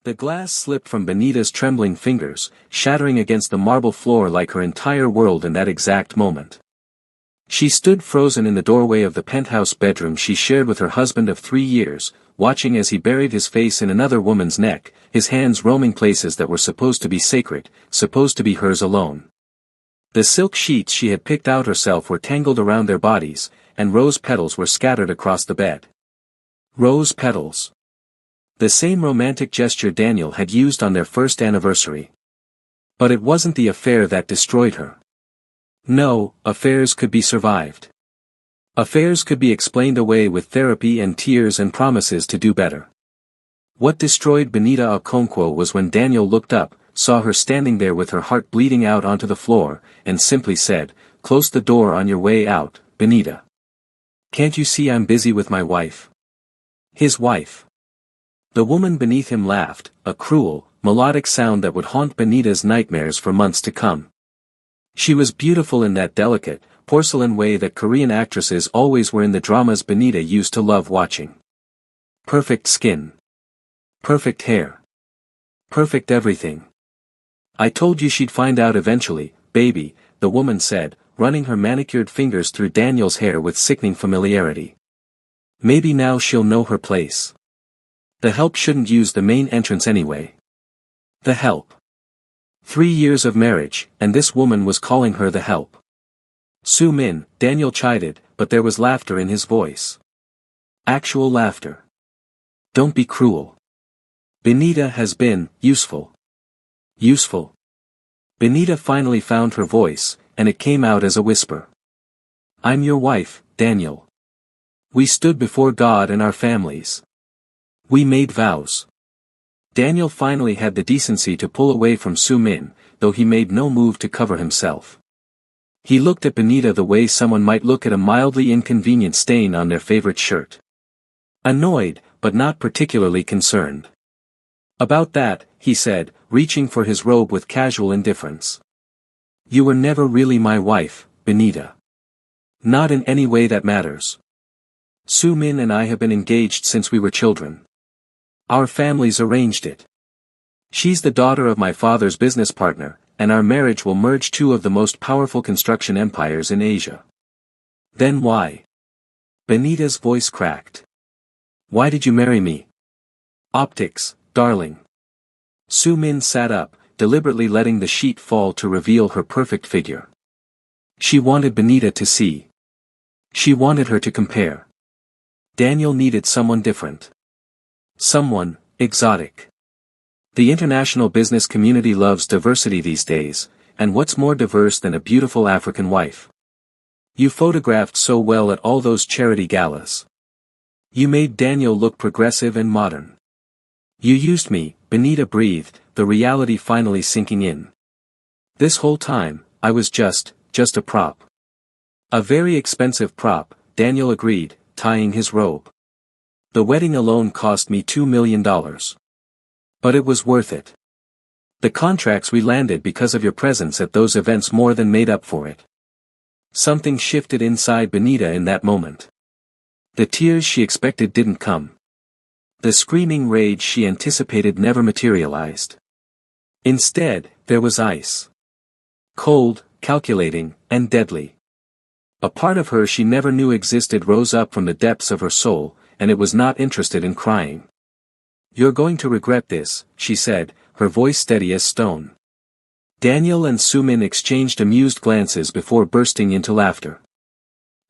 The glass slipped from Benita's trembling fingers, shattering against the marble floor like her entire world in that exact moment. She stood frozen in the doorway of the penthouse bedroom she shared with her husband of 3 years, watching as he buried his face in another woman's neck, his hands roaming places that were supposed to be sacred, supposed to be hers alone. The silk sheets she had picked out herself were tangled around their bodies, and rose petals were scattered across the bed. Rose petals. The same romantic gesture Daniel had used on their first anniversary. But it wasn't the affair that destroyed her. No, affairs could be survived. Affairs could be explained away with therapy and tears and promises to do better. What destroyed Benita Okonkwo was when Daniel looked up, saw her standing there with her heart bleeding out onto the floor, and simply said, "Close the door on your way out, Benita. Can't you see I'm busy with my wife?" His wife. The woman beneath him laughed, a cruel, melodic sound that would haunt Benita's nightmares for months to come. She was beautiful in that delicate, porcelain way that Korean actresses always were in the dramas Benita used to love watching. Perfect skin. Perfect hair. Perfect everything. "I told you she'd find out eventually, baby," the woman said, running her manicured fingers through Daniel's hair with sickening familiarity. "Maybe now she'll know her place. The help shouldn't use the main entrance anyway." The help. 3 years of marriage, and this woman was calling her the help. "Sue Min," Daniel chided, but there was laughter in his voice. Actual laughter. "Don't be cruel. Benita has been useful." Useful. Benita finally found her voice, and it came out as a whisper. "I'm your wife, Daniel. We stood before God and our families. We made vows." Daniel finally had the decency to pull away from Sue Min, though he made no move to cover himself. He looked at Benita the way someone might look at a mildly inconvenient stain on their favorite shirt. Annoyed, but not particularly concerned. "About that," he said, reaching for his robe with casual indifference. "You were never really my wife, Benita. Not in any way that matters. Sue Min and I have been engaged since we were children. Our families arranged it. She's the daughter of my father's business partner, and our marriage will merge two of the most powerful construction empires in Asia." "Then why?" Benita's voice cracked. "Why did you marry me?" "Optics, darling." Sue Min sat up, deliberately letting the sheet fall to reveal her perfect figure. She wanted Benita to see. She wanted her to compare. Daniel needed someone different. Someone exotic. The international business community loves diversity these days, and what's more diverse than a beautiful African wife? You photographed so well at all those charity galas. You made Daniel look progressive and modern. You used me, Benita breathed, the reality finally sinking in. "This whole time, I was just a prop." "A very expensive prop," Daniel agreed, tying his robe. "The wedding alone cost me $2 million. But it was worth it. The contracts we landed because of your presence at those events more than made up for it." Something shifted inside Benita in that moment. The tears she expected didn't come. The screaming rage she anticipated never materialized. Instead, there was ice. Cold, calculating, and deadly. A part of her she never knew existed rose up from the depths of her soul, and it was not interested in crying. "You're going to regret this," she said, her voice steady as stone. Daniel and Sue Min exchanged amused glances before bursting into laughter.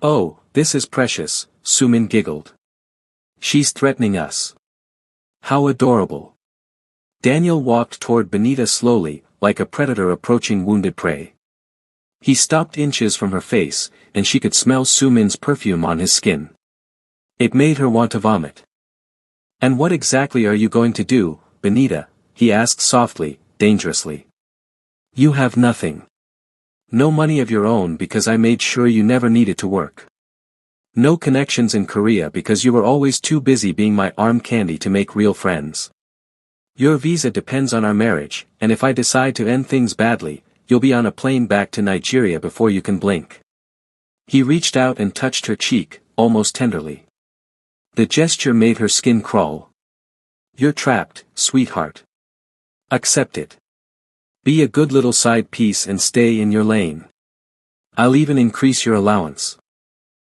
"Oh, this is precious," Sue Min giggled. "She's threatening us. How adorable." Daniel walked toward Benita slowly, like a predator approaching wounded prey. He stopped inches from her face, and she could smell Sue Min's perfume on his skin. It made her want to vomit. "And what exactly are you going to do, Benita?" he asked softly, dangerously. "You have nothing. No money of your own because I made sure you never needed to work. No connections in Korea because you were always too busy being my arm candy to make real friends. Your visa depends on our marriage, and if I decide to end things badly, you'll be on a plane back to Nigeria before you can blink." He reached out and touched her cheek, almost tenderly. The gesture made her skin crawl. You're trapped, sweetheart. Accept it. Be a good little side piece and stay in your lane. I'll even increase your allowance.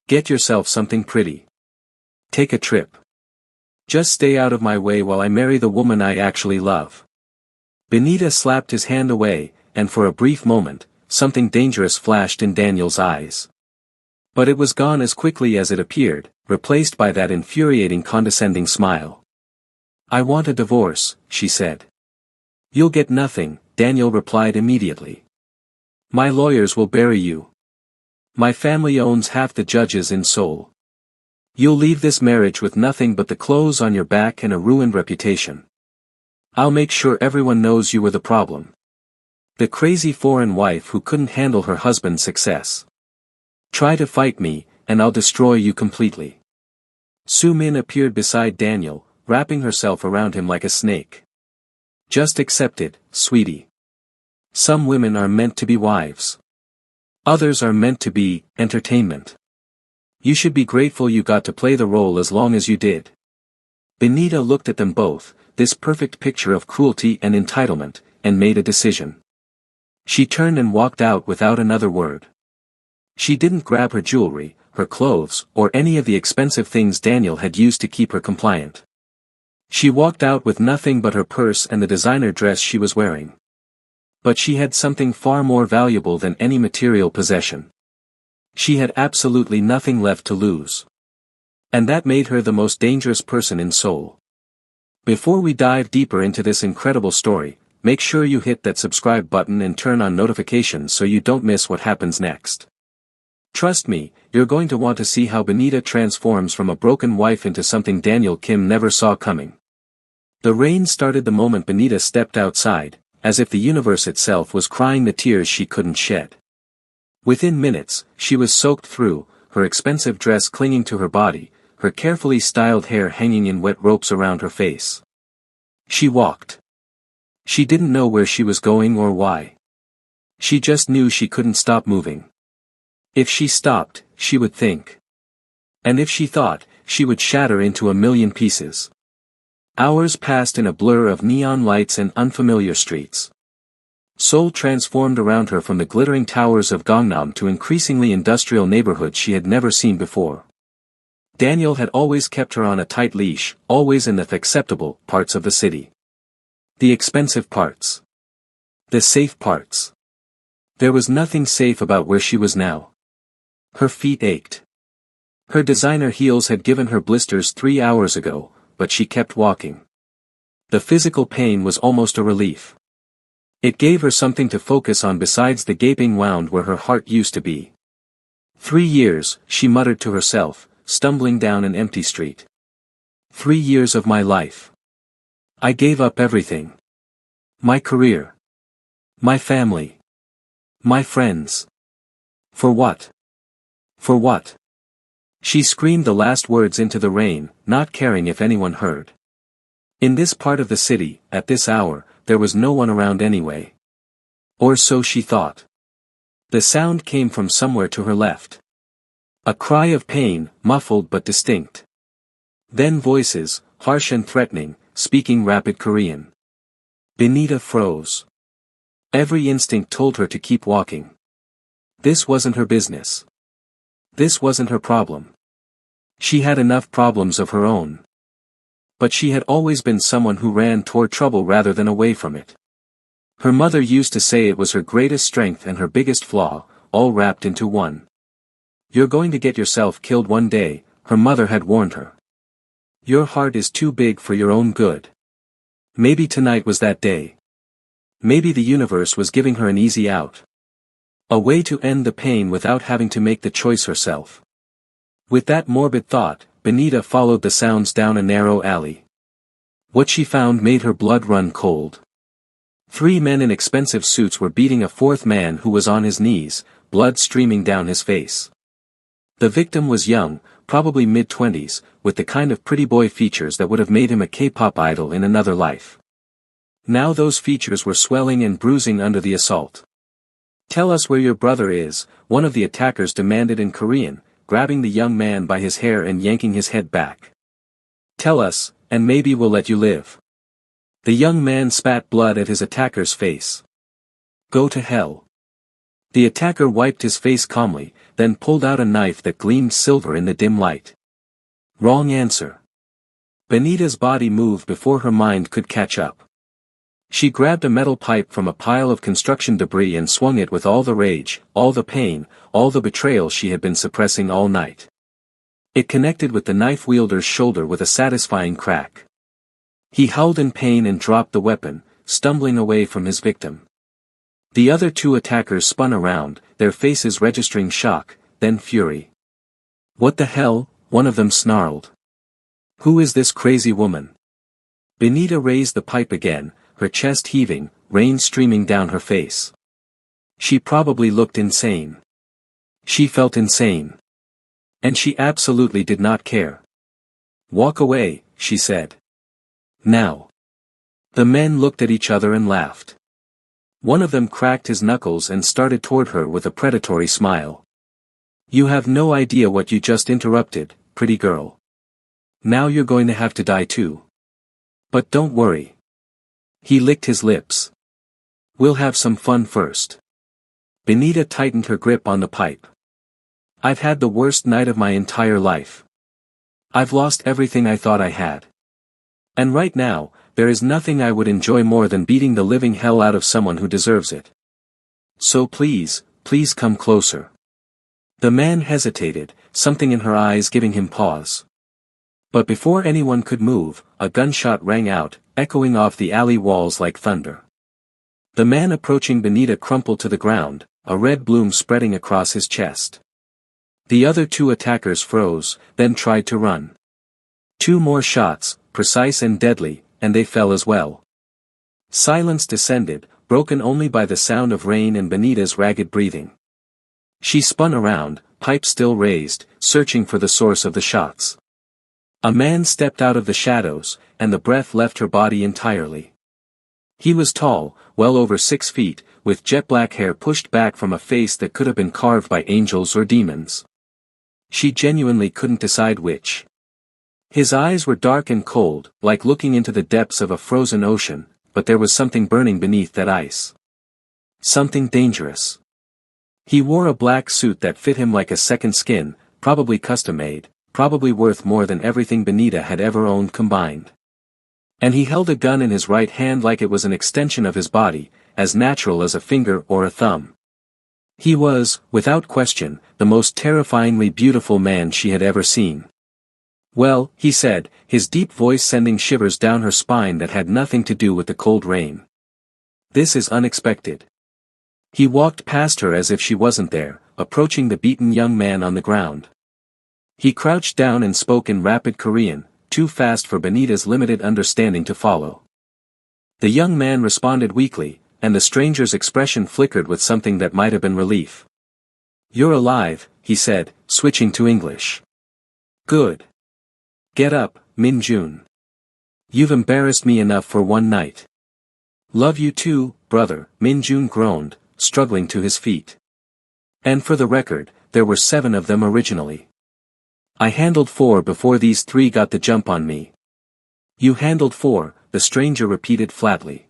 Get yourself something pretty. Take a trip. Just stay out of my way while I marry the woman I actually love. Benita slapped his hand away, and for a brief moment, something dangerous flashed in Daniel's eyes. But it was gone as quickly as it appeared, replaced by that infuriating condescending smile. I want a divorce, she said. You'll get nothing, Daniel replied immediately. My lawyers will bury you. My family owns half the judges in Seoul. You'll leave this marriage with nothing but the clothes on your back and a ruined reputation. I'll make sure everyone knows you were the problem. The crazy foreign wife who couldn't handle her husband's success. Try to fight me, and I'll destroy you completely. Su Min appeared beside Daniel, wrapping herself around him like a snake. Just accept it, sweetie. Some women are meant to be wives. Others are meant to be entertainment. You should be grateful you got to play the role as long as you did. Benita looked at them both, this perfect picture of cruelty and entitlement, and made a decision. She turned and walked out without another word. She didn't grab her jewelry, her clothes, or any of the expensive things Daniel had used to keep her compliant. She walked out with nothing but her purse and the designer dress she was wearing. But she had something far more valuable than any material possession. She had absolutely nothing left to lose. And that made her the most dangerous person in Seoul. Before we dive deeper into this incredible story, make sure you hit that subscribe button and turn on notifications so you don't miss what happens next. Trust me, you're going to want to see how Benita transforms from a broken wife into something Daniel Kim never saw coming. The rain started the moment Benita stepped outside, as if the universe itself was crying the tears she couldn't shed. Within minutes, she was soaked through, her expensive dress clinging to her body, her carefully styled hair hanging in wet ropes around her face. She walked. She didn't know where she was going or why. She just knew she couldn't stop moving. If she stopped, she would think. And if she thought, she would shatter into a million pieces. Hours passed in a blur of neon lights and unfamiliar streets. Seoul transformed around her from the glittering towers of Gangnam to increasingly industrial neighborhoods she had never seen before. Daniel had always kept her on a tight leash, always in the acceptable parts of the city. The expensive parts. The safe parts. There was nothing safe about where she was now. Her feet ached. Her designer heels had given her blisters 3 hours ago, but she kept walking. The physical pain was almost a relief. It gave her something to focus on besides the gaping wound where her heart used to be. 3 years, she muttered to herself, stumbling down an empty street. 3 years of my life. I gave up everything. My career. My family. My friends. For what? For what? She screamed the last words into the rain, not caring if anyone heard. In this part of the city, at this hour, there was no one around anyway. Or so she thought. The sound came from somewhere to her left. A cry of pain, muffled but distinct. Then voices, harsh and threatening, speaking rapid Korean. Benita froze. Every instinct told her to keep walking. This wasn't her business. This wasn't her problem. She had enough problems of her own. But she had always been someone who ran toward trouble rather than away from it. Her mother used to say it was her greatest strength and her biggest flaw, all wrapped into one. You're going to get yourself killed one day, her mother had warned her. Your heart is too big for your own good. Maybe tonight was that day. Maybe the universe was giving her an easy out. A way to end the pain without having to make the choice herself. With that morbid thought, Benita followed the sounds down a narrow alley. What she found made her blood run cold. 3 men in expensive suits were beating a 4th man who was on his knees, blood streaming down his face. The victim was young, probably mid-20s, with the kind of pretty boy features that would have made him a K-pop idol in another life. Now those features were swelling and bruising under the assault. Tell us where your brother is, one of the attackers demanded in Korean, grabbing the young man by his hair and yanking his head back. Tell us, and maybe we'll let you live." The young man spat blood at his attacker's face. "Go to hell." The attacker wiped his face calmly, then pulled out a knife that gleamed silver in the dim light. Wrong answer. Benita's body moved before her mind could catch up. She grabbed a metal pipe from a pile of construction debris and swung it with all the rage, all the pain, all the betrayal she had been suppressing all night. It connected with the knife wielder's shoulder with a satisfying crack. He howled in pain and dropped the weapon, stumbling away from his victim. The other two attackers spun around, their faces registering shock, then fury. "What the hell?" one of them snarled. "Who is this crazy woman?" Benita raised the pipe again, her chest heaving, rain streaming down her face. She probably looked insane. She felt insane. And she absolutely did not care. "Walk away," she said. "Now." The men looked at each other and laughed. One of them cracked his knuckles and started toward her with a predatory smile. "You have no idea what you just interrupted, pretty girl. Now you're going to have to die too. But don't worry." He licked his lips. "We'll have some fun first." Benita tightened her grip on the pipe. "I've had the worst night of my entire life. I've lost everything I thought I had. And right now, there is nothing I would enjoy more than beating the living hell out of someone who deserves it. So please, please come closer." The man hesitated, something in her eyes giving him pause. But before anyone could move, a gunshot rang out, echoing off the alley walls like thunder. The man approaching Benita crumpled to the ground, a red bloom spreading across his chest. The other two attackers froze, then tried to run. Two more shots, precise and deadly, and they fell as well. Silence descended, broken only by the sound of rain and Benita's ragged breathing. She spun around, pipe still raised, searching for the source of the shots. A man stepped out of the shadows, and the breath left her body entirely. He was tall, well over 6 feet, with jet-black hair pushed back from a face that could have been carved by angels or demons. She genuinely couldn't decide which. His eyes were dark and cold, like looking into the depths of a frozen ocean, but there was something burning beneath that ice. Something dangerous. He wore a black suit that fit him like a second skin, probably custom-made, probably worth more than everything Benita had ever owned combined. And he held a gun in his right hand like it was an extension of his body, as natural as a finger or a thumb. He was, without question, the most terrifyingly beautiful man she had ever seen. "Well," he said, his deep voice sending shivers down her spine that had nothing to do with the cold rain. "This is unexpected." He walked past her as if she wasn't there, approaching the beaten young man on the ground. He crouched down and spoke in rapid Korean, too fast for Benita's limited understanding to follow. The young man responded weakly, and the stranger's expression flickered with something that might have been relief. "You're alive," he said, switching to English. "Good. Get up, Min Jun. You've embarrassed me enough for one night." "Love you too, brother," Min Jun groaned, struggling to his feet. "And for the record, there were 7 of them originally. I handled 4 before these 3 got the jump on me." "You handled 4, the stranger repeated flatly.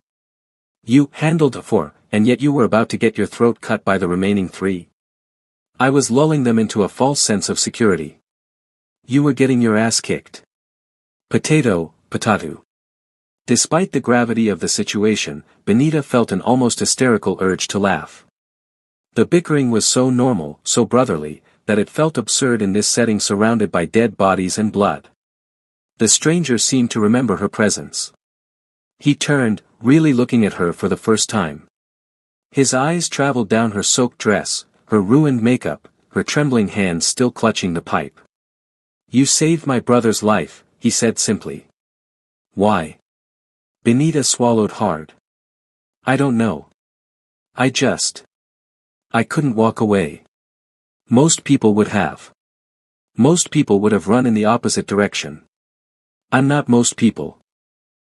"You handled 4, and yet you were about to get your throat cut by the remaining 3. I was lulling them into a false sense of security. You were getting your ass kicked." Potato. Despite the gravity of the situation, Benita felt an almost hysterical urge to laugh. The bickering was so normal, so brotherly, that it felt absurd in this setting surrounded by dead bodies and blood. The stranger seemed to remember her presence. He turned, really looking at her for the first time. His eyes traveled down her soaked dress, her ruined makeup, her trembling hands still clutching the pipe. "You saved my brother's life," he said simply. "Why?" Benita swallowed hard. "I don't know. I couldn't walk away. Most people would have. Most people would have run in the opposite direction. I'm not most people."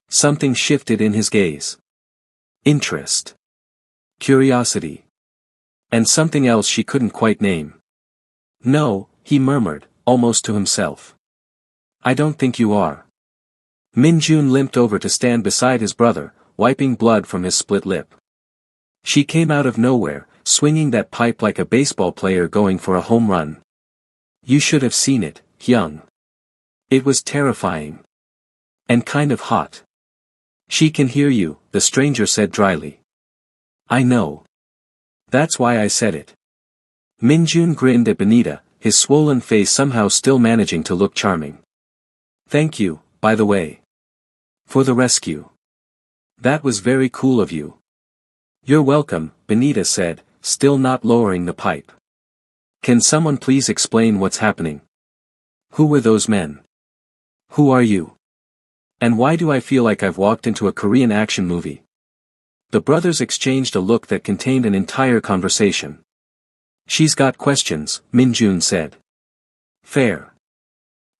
Something shifted in his gaze. Interest. Curiosity. And something else she couldn't quite name. "No," he murmured, almost to himself. "I don't think you are." Minjun limped over to stand beside his brother, wiping blood from his split lip. She came out of nowhere, swinging that pipe like a baseball player going for a home run. You should have seen it, Hyung. It was terrifying. And kind of hot. She can hear you, the stranger said dryly. I know. That's why I said it. Minjun grinned at Benita, his swollen face somehow still managing to look charming. Thank you, by the way. For the rescue. That was very cool of you. You're welcome, Benita said, still not lowering the pipe. Can someone please explain what's happening? Who were those men? Who are you? And why do I feel like I've walked into a Korean action movie? The brothers exchanged a look that contained an entire conversation. She's got questions, Minjun said. Fair.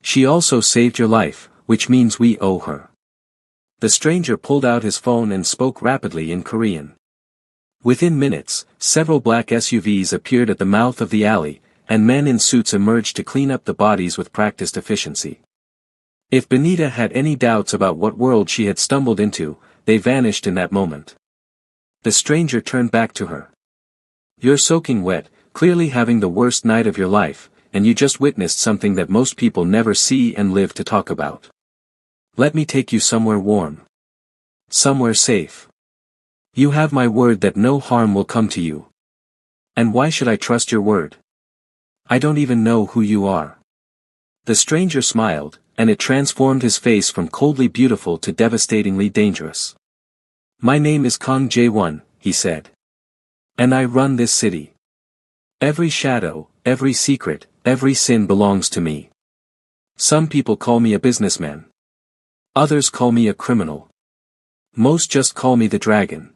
She also saved your life, which means we owe her. The stranger pulled out his phone and spoke rapidly in Korean. Within minutes, several black SUVs appeared at the mouth of the alley, and men in suits emerged to clean up the bodies with practiced efficiency. If Benita had any doubts about what world she had stumbled into, they vanished in that moment. The stranger turned back to her. You're soaking wet, clearly having the worst night of your life, and you just witnessed something that most people never see and live to talk about. Let me take you somewhere warm. Somewhere safe. You have my word that no harm will come to you. And why should I trust your word? I don't even know who you are. The stranger smiled, and it transformed his face from coldly beautiful to devastatingly dangerous. My name is Kang Jae-won, he said. And I run this city. Every shadow, every secret, every sin belongs to me. Some people call me a businessman. Others call me a criminal. Most just call me the dragon.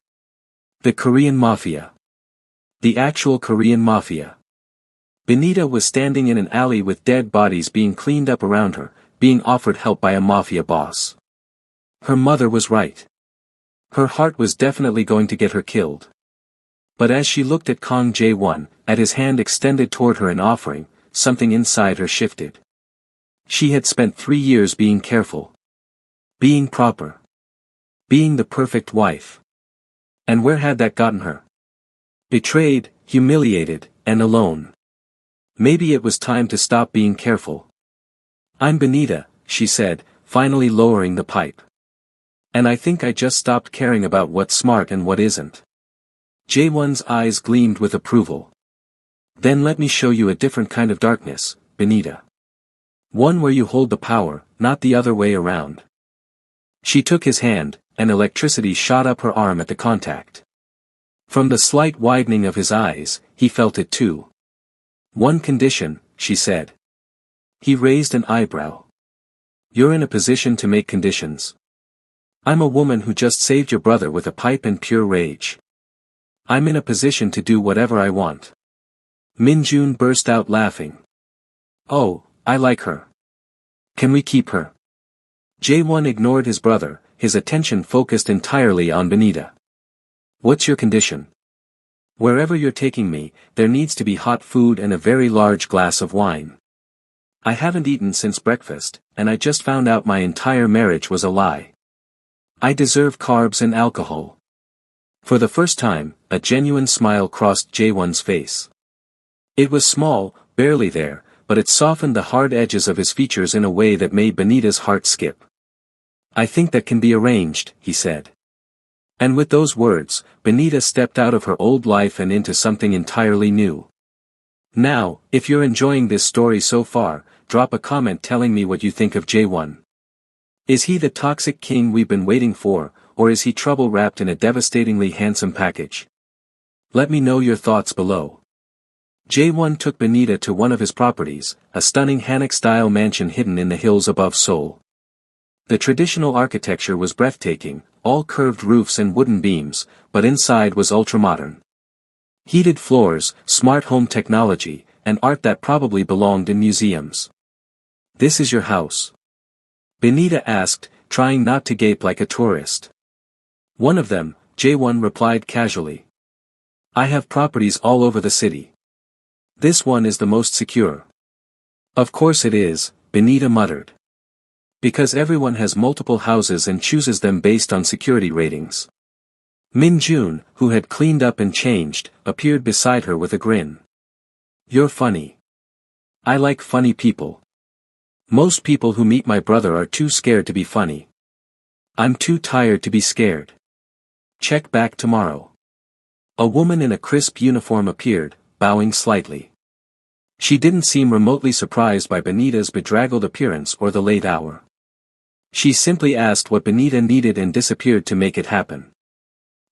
The Korean Mafia. The actual Korean Mafia. Benita was standing in an alley with dead bodies being cleaned up around her, being offered help by a mafia boss. Her mother was right. Her heart was definitely going to get her killed. But as she looked at Kang Jae-won, at his hand extended toward her in offering, something inside her shifted. She had spent 3 years being careful. Being proper. Being the perfect wife. And where had that gotten her? Betrayed, humiliated, and alone. Maybe it was time to stop being careful. I'm Benita, she said, finally lowering the pipe. And I think I just stopped caring about what's smart and what isn't. Jae-won's eyes gleamed with approval. Then let me show you a different kind of darkness, Benita. One where you hold the power, not the other way around. She took his hand, and electricity shot up her arm at the contact. From the slight widening of his eyes, he felt it too. One condition, she said. He raised an eyebrow. You're in a position to make conditions. I'm a woman who just saved your brother with a pipe and pure rage. I'm in a position to do whatever I want. Minjun burst out laughing. Oh, I like her. Can we keep her? Jae-won ignored his brother, his attention focused entirely on Benita. What's your condition? Wherever you're taking me, there needs to be hot food and a very large glass of wine. I haven't eaten since breakfast, and I just found out my entire marriage was a lie. I deserve carbs and alcohol. For the first time, a genuine smile crossed Jae-won's face. It was small, barely there, but it softened the hard edges of his features in a way that made Benita's heart skip. I think that can be arranged, he said. And with those words, Benita stepped out of her old life and into something entirely new. Now, if you're enjoying this story so far, drop a comment telling me what you think of Jae-won. Is he the toxic king we've been waiting for, or is he trouble wrapped in a devastatingly handsome package? Let me know your thoughts below. Jae-won took Benita to one of his properties, a stunning Hanok-style mansion hidden in the hills above Seoul. The traditional architecture was breathtaking, all curved roofs and wooden beams, but inside was ultramodern. Heated floors, smart home technology, and art that probably belonged in museums. This is your house? Benita asked, trying not to gape like a tourist. One of them, Jae-won replied casually. I have properties all over the city. This one is the most secure. Of course it is, Benita muttered. Because everyone has multiple houses and chooses them based on security ratings. Min Jun, who had cleaned up and changed, appeared beside her with a grin. You're funny. I like funny people. Most people who meet my brother are too scared to be funny. I'm too tired to be scared. Check back tomorrow. A woman in a crisp uniform appeared, bowing slightly. She didn't seem remotely surprised by Benita's bedraggled appearance or the late hour. She simply asked what Benita needed and disappeared to make it happen.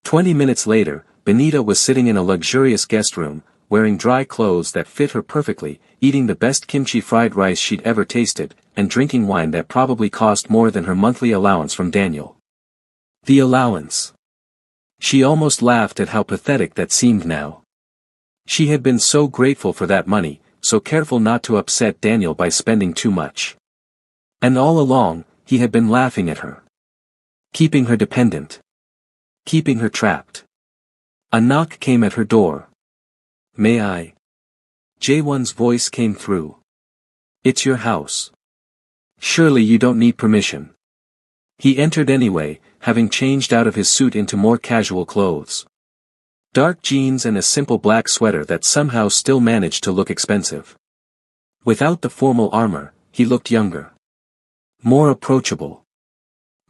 20 minutes later, Benita was sitting in a luxurious guest room, wearing dry clothes that fit her perfectly, eating the best kimchi fried rice she'd ever tasted, and drinking wine that probably cost more than her monthly allowance from Daniel. The allowance. She almost laughed at how pathetic that seemed now. She had been so grateful for that money, so careful not to upset Daniel by spending too much. And all along, he had been laughing at her. Keeping her dependent. Keeping her trapped. A knock came at her door. May I? Jaewon's voice came through. It's your house. Surely you don't need permission. He entered anyway, having changed out of his suit into more casual clothes. Dark jeans and a simple black sweater that somehow still managed to look expensive. Without the formal armor, he looked younger. More approachable.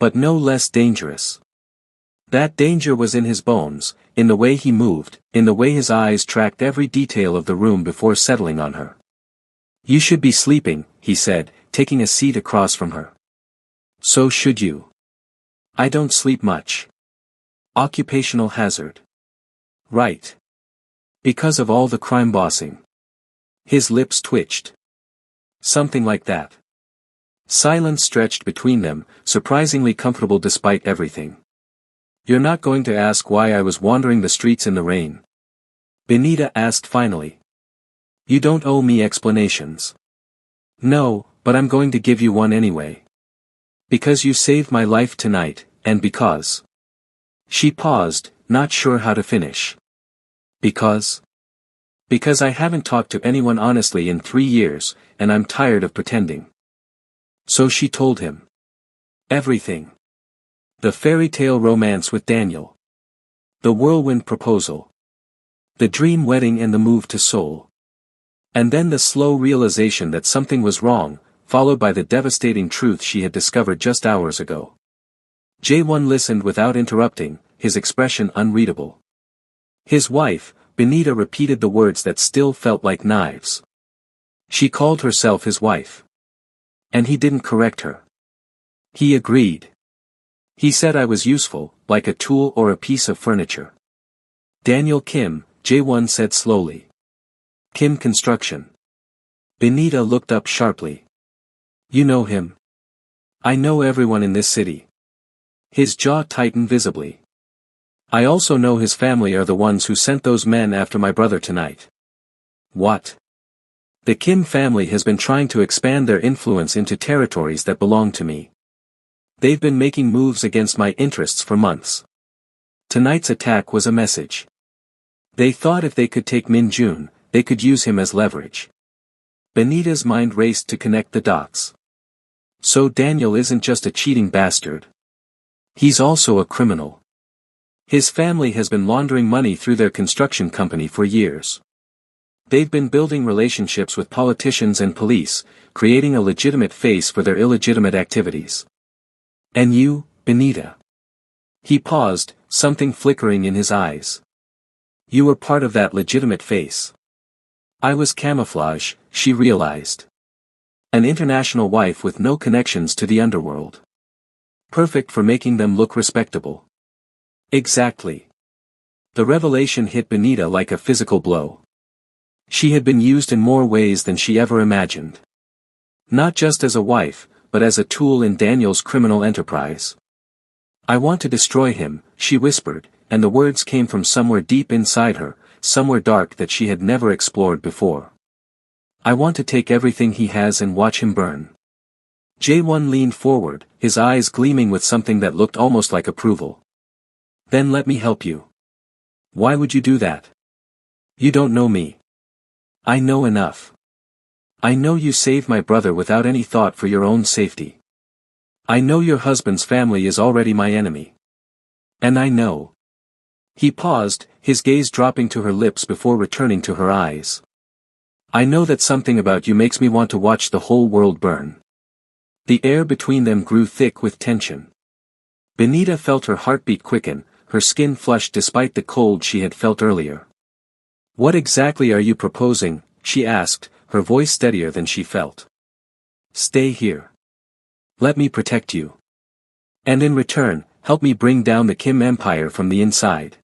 But no less dangerous. That danger was in his bones, in the way he moved, in the way his eyes tracked every detail of the room before settling on her. You should be sleeping, he said, taking a seat across from her. So should you. I don't sleep much. Occupational hazard. Right. Because of all the crime bossing. His lips twitched. Something like that. Silence stretched between them, surprisingly comfortable despite everything. You're not going to ask why I was wandering the streets in the rain? Benita asked finally. You don't owe me explanations. No, but I'm going to give you one anyway. Because you saved my life tonight, and because. She paused, not sure how to finish. Because? Because I haven't talked to anyone honestly in 3 years, and I'm tired of pretending. So she told him. Everything. The fairy tale romance with Daniel. The whirlwind proposal. The dream wedding and the move to Seoul. And then the slow realization that something was wrong, followed by the devastating truth she had discovered just hours ago. Jaewon listened without interrupting, his expression unreadable. His wife, Benita, repeated the words that still felt like knives. She called herself his wife. And he didn't correct her. He agreed. He said I was useful, like a tool or a piece of furniture. Daniel Kim, Jaewon said slowly. Kim Construction. Benita looked up sharply. You know him? I know everyone in this city. His jaw tightened visibly. I also know his family are the ones who sent those men after my brother tonight. What? The Kim family has been trying to expand their influence into territories that belong to me. They've been making moves against my interests for months. Tonight's attack was a message. They thought if they could take Min Jun, they could use him as leverage. Benita's mind raced to connect the dots. So Daniel isn't just a cheating bastard. He's also a criminal. His family has been laundering money through their construction company for years. They've been building relationships with politicians and police, creating a legitimate face for their illegitimate activities. And you, Benita. He paused, something flickering in his eyes. You were part of that legitimate face. I was camouflage, she realized. An international wife with no connections to the underworld. Perfect for making them look respectable. Exactly. The revelation hit Benita like a physical blow. She had been used in more ways than she ever imagined. Not just as a wife, but as a tool in Daniel's criminal enterprise. I want to destroy him, she whispered, and the words came from somewhere deep inside her, somewhere dark that she had never explored before. I want to take everything he has and watch him burn. Jaewon leaned forward, his eyes gleaming with something that looked almost like approval. Then let me help you. Why would you do that? You don't know me. I know enough. I know you saved my brother without any thought for your own safety. I know your husband's family is already my enemy. And I know. He paused, his gaze dropping to her lips before returning to her eyes. I know that something about you makes me want to watch the whole world burn. The air between them grew thick with tension. Benita felt her heartbeat quicken, her skin flushed despite the cold she had felt earlier. What exactly are you proposing? She asked, her voice steadier than she felt. Stay here. Let me protect you. And in return, help me bring down the Kim Empire from the inside.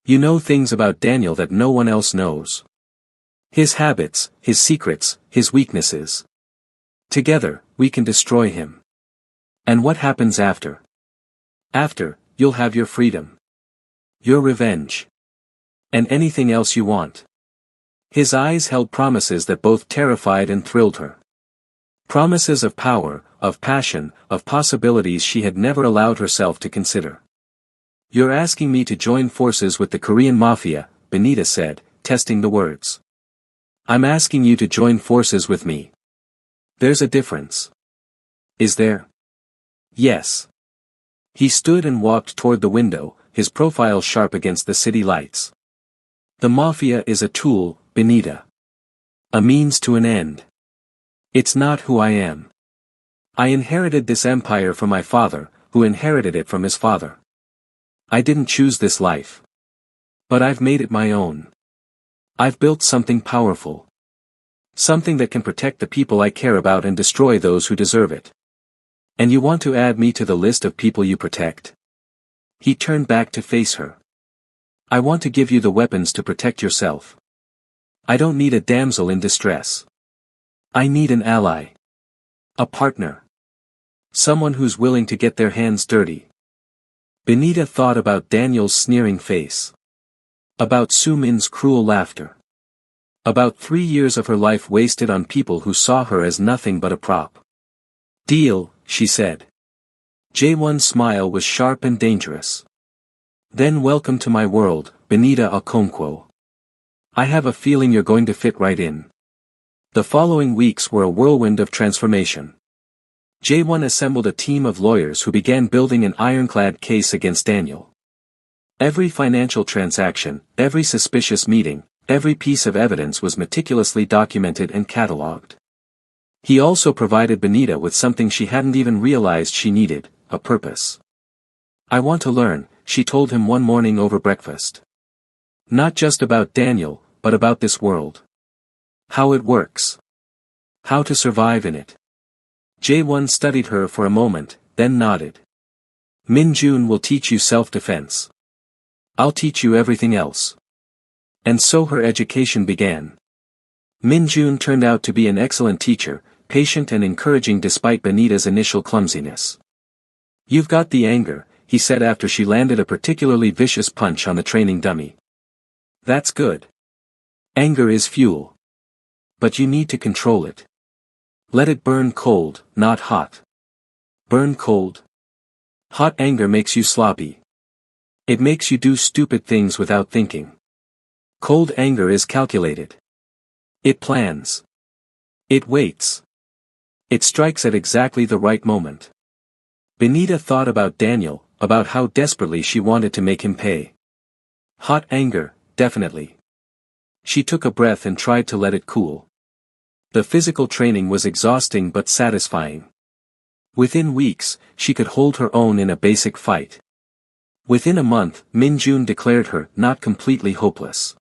You know things about Daniel that no one else knows. His habits, his secrets, his weaknesses. Together, we can destroy him. And what happens after? After, you'll have your freedom. Your revenge. And anything else you want. His eyes held promises that both terrified and thrilled her. Promises of power, of passion, of possibilities she had never allowed herself to consider. You're asking me to join forces with the Korean Mafia, Benita said, testing the words. I'm asking you to join forces with me. There's a difference. Is there? Yes. He stood and walked toward the window, his profile sharp against the city lights. The Mafia is a tool, Benita. A means to an end. It's not who I am. I inherited this empire from my father, who inherited it from his father. I didn't choose this life. But I've made it my own. I've built something powerful. Something that can protect the people I care about and destroy those who deserve it. And you want to add me to the list of people you protect? He turned back to face her. I want to give you the weapons to protect yourself. I don't need a damsel in distress. I need an ally. A partner. Someone who's willing to get their hands dirty. Benita thought about Daniel's sneering face. About Su Min's cruel laughter. About 3 years of her life wasted on people who saw her as nothing but a prop. Deal, she said. Jae-won's smile was sharp and dangerous. Then welcome to my world, Benita Okonkwo. I have a feeling you're going to fit right in. The following weeks were a whirlwind of transformation. Jae-won assembled a team of lawyers who began building an ironclad case against Daniel. Every financial transaction, every suspicious meeting, every piece of evidence was meticulously documented and catalogued. He also provided Benita with something she hadn't even realized she needed, a purpose. I want to learn, she told him one morning over breakfast. Not just about Daniel, but about this world. How it works. How to survive in it. Jae-won studied her for a moment, then nodded. Min-jun will teach you self-defense. I'll teach you everything else. And so her education began. Min-jun turned out to be an excellent teacher, patient and encouraging despite Benita's initial clumsiness. You've got the anger, he said after she landed a particularly vicious punch on the training dummy. That's good. Anger is fuel. But you need to control it. Let it burn cold, not hot. Burn cold. Hot anger makes you sloppy. It makes you do stupid things without thinking. Cold anger is calculated. It plans. It waits. It strikes at exactly the right moment. Benita thought about Daniel, about how desperately she wanted to make him pay. Hot anger, definitely. She took a breath and tried to let it cool. The physical training was exhausting but satisfying. Within weeks, she could hold her own in a basic fight. Within a month, Min-jun declared her not completely hopeless.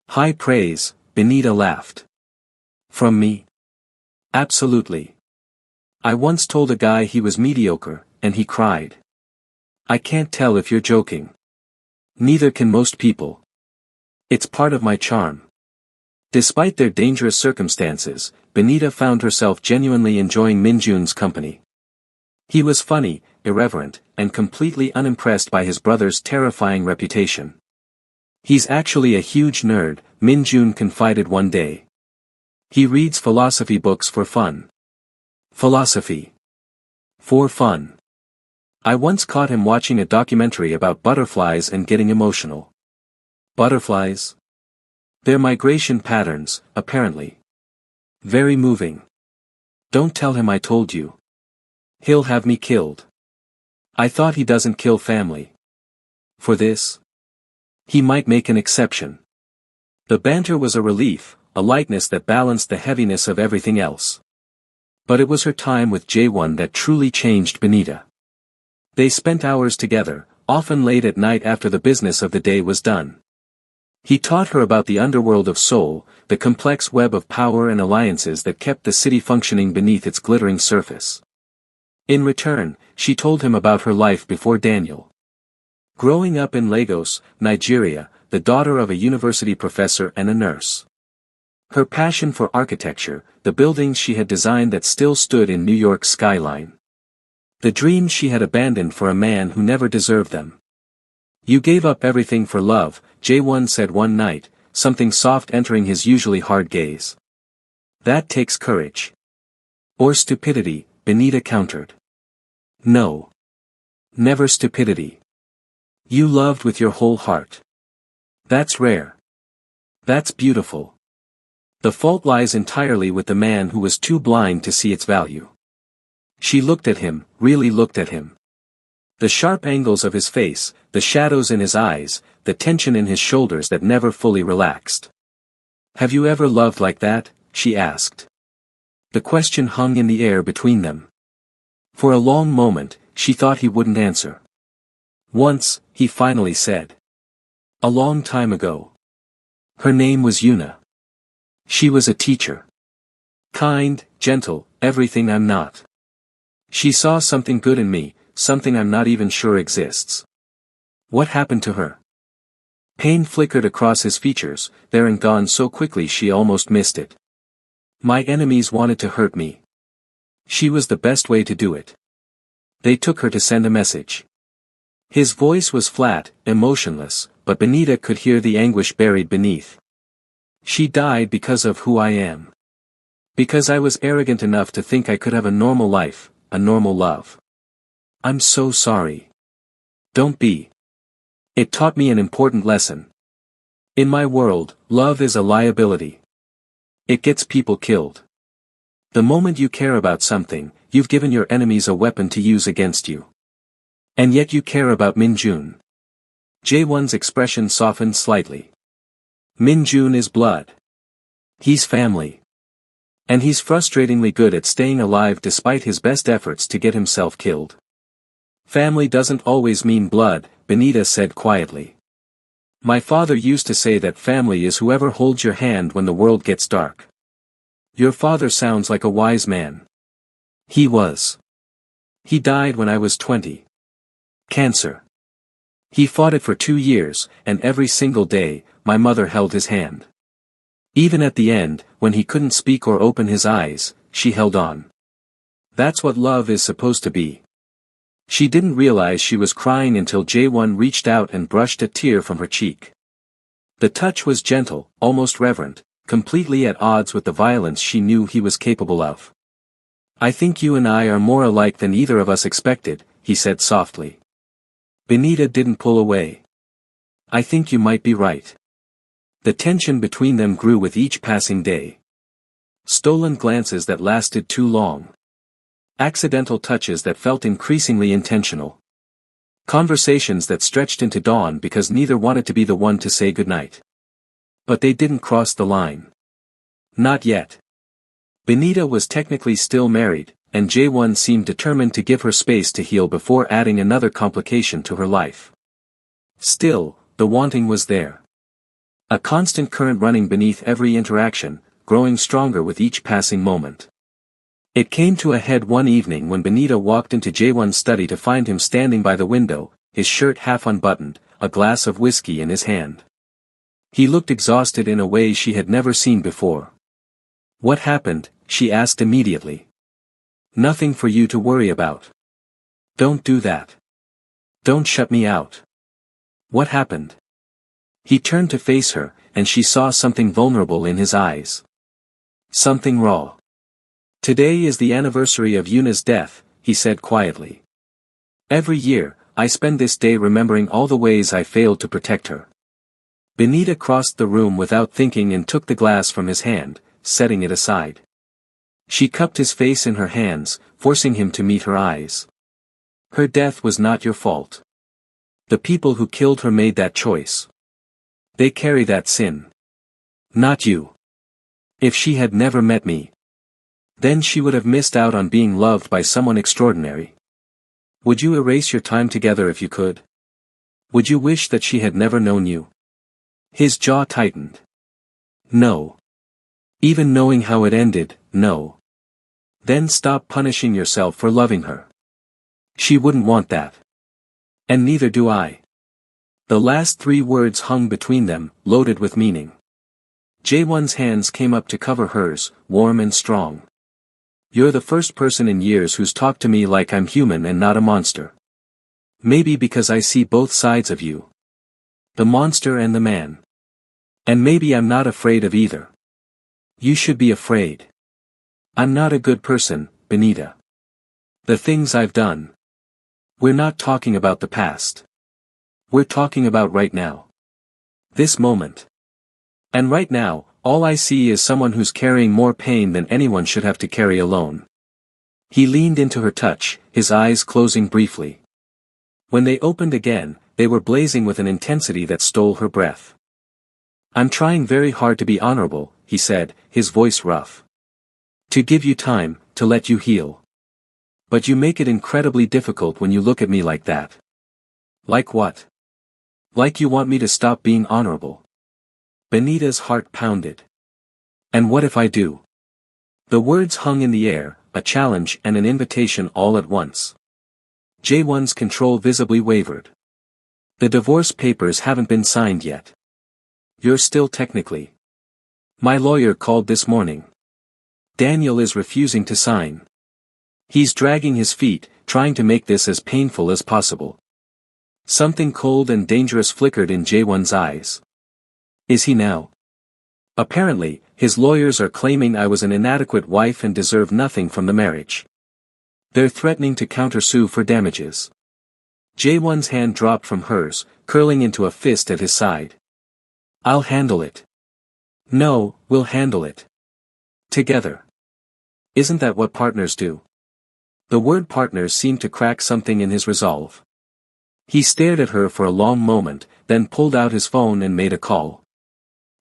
High praise, Benita laughed. From me? Absolutely. I once told a guy he was mediocre, and he cried. I can't tell if you're joking. Neither can most people. It's part of my charm. Despite their dangerous circumstances, Benita found herself genuinely enjoying Min-jun's company. He was funny, irreverent, and completely unimpressed by his brother's terrifying reputation. He's actually a huge nerd, Min-jun confided one day. He reads philosophy books for fun. Philosophy. For fun. I once caught him watching a documentary about butterflies and getting emotional. Butterflies? Their migration patterns, apparently. Very moving. Don't tell him I told you. He'll have me killed. I thought he doesn't kill family. For this? He might make an exception. The banter was a relief, a lightness that balanced the heaviness of everything else. But it was her time with J1 that truly changed Benita. They spent hours together, often late at night after the business of the day was done. He taught her about the underworld of Seoul, the complex web of power and alliances that kept the city functioning beneath its glittering surface. In return, she told him about her life before Daniel. Growing up in Lagos, Nigeria, the daughter of a university professor and a nurse. Her passion for architecture, the buildings she had designed that still stood in New York's skyline. The dreams she had abandoned for a man who never deserved them. You gave up everything for love, J1 said one night, something soft entering his usually hard gaze. That takes courage. Or stupidity, Benita countered. No. Never stupidity. You loved with your whole heart. That's rare. That's beautiful. The fault lies entirely with the man who was too blind to see its value. She looked at him, really looked at him. The sharp angles of his face, the shadows in his eyes, the tension in his shoulders that never fully relaxed. Have you ever loved like that? She asked. The question hung in the air between them. For a long moment, she thought he wouldn't answer. Once, he finally said. A long time ago. Her name was Yuna. She was a teacher. Kind, gentle, everything I'm not. She saw something good in me, something I'm not even sure exists. What happened to her? Pain flickered across his features, there and gone so quickly she almost missed it. My enemies wanted to hurt me. She was the best way to do it. They took her to send a message. His voice was flat, emotionless, but Benita could hear the anguish buried beneath. She died because of who I am. Because I was arrogant enough to think I could have a normal life, a normal love. I'm so sorry. Don't be. It taught me an important lesson. In my world, love is a liability. It gets people killed. The moment you care about something, you've given your enemies a weapon to use against you. And yet you care about Minjun. J1's expression softened slightly. Minjun is blood. He's family. And he's frustratingly good at staying alive despite his best efforts to get himself killed. Family doesn't always mean blood, Benita said quietly. My father used to say that family is whoever holds your hand when the world gets dark. Your father sounds like a wise man. He was. He died when I was 20. Cancer. He fought it for 2 years, and every single day, my mother held his hand. Even at the end, when he couldn't speak or open his eyes, she held on. That's what love is supposed to be. She didn't realize she was crying until J1 reached out and brushed a tear from her cheek. The touch was gentle, almost reverent, completely at odds with the violence she knew he was capable of. I think you and I are more alike than either of us expected, he said softly. Benita didn't pull away. I think you might be right. The tension between them grew with each passing day. Stolen glances that lasted too long. Accidental touches that felt increasingly intentional. Conversations that stretched into dawn because neither wanted to be the one to say goodnight. But they didn't cross the line. Not yet. Benita was technically still married, and J1 seemed determined to give her space to heal before adding another complication to her life. Still, the wanting was there. A constant current running beneath every interaction, growing stronger with each passing moment. It came to a head one evening when Benita walked into J1's study to find him standing by the window, his shirt half unbuttoned, a glass of whiskey in his hand. He looked exhausted in a way she had never seen before. What happened? She asked immediately. Nothing for you to worry about. Don't do that. Don't shut me out. What happened? He turned to face her, and she saw something vulnerable in his eyes. Something raw. Today is the anniversary of Yuna's death, he said quietly. Every year, I spend this day remembering all the ways I failed to protect her. Benita crossed the room without thinking and took the glass from his hand, setting it aside. She cupped his face in her hands, forcing him to meet her eyes. Her death was not your fault. The people who killed her made that choice. They carry that sin. Not you. If she had never met me, then she would have missed out on being loved by someone extraordinary. Would you erase your time together if you could? Would you wish that she had never known you? His jaw tightened. No. Even knowing how it ended, no. Then stop punishing yourself for loving her. She wouldn't want that. And neither do I. The last 3 words hung between them, loaded with meaning. Jaewon's hands came up to cover hers, warm and strong. You're the first person in years who's talked to me like I'm human and not a monster. Maybe because I see both sides of you. The monster and the man. And maybe I'm not afraid of either. You should be afraid. I'm not a good person, Benita. The things I've done. We're not talking about the past. We're talking about right now. This moment. And right now, all I see is someone who's carrying more pain than anyone should have to carry alone. He leaned into her touch, his eyes closing briefly. When they opened again, they were blazing with an intensity that stole her breath. I'm trying very hard to be honorable, he said, his voice rough. To give you time, to let you heal. But you make it incredibly difficult when you look at me like that. Like what? Like you want me to stop being honorable. Benita's heart pounded. And what if I do? The words hung in the air, a challenge and an invitation all at once. Jaewon's control visibly wavered. The divorce papers haven't been signed yet. You're still technically. My lawyer called this morning. Daniel is refusing to sign. He's dragging his feet, trying to make this as painful as possible. Something cold and dangerous flickered in Jaewon's eyes. Is he now? Apparently, his lawyers are claiming I was an inadequate wife and deserve nothing from the marriage. They're threatening to countersue for damages. Jaewon's hand dropped from hers, curling into a fist at his side. I'll handle it. No, we'll handle it. Together. Isn't that what partners do? The word partners seemed to crack something in his resolve. He stared at her for a long moment, then pulled out his phone and made a call.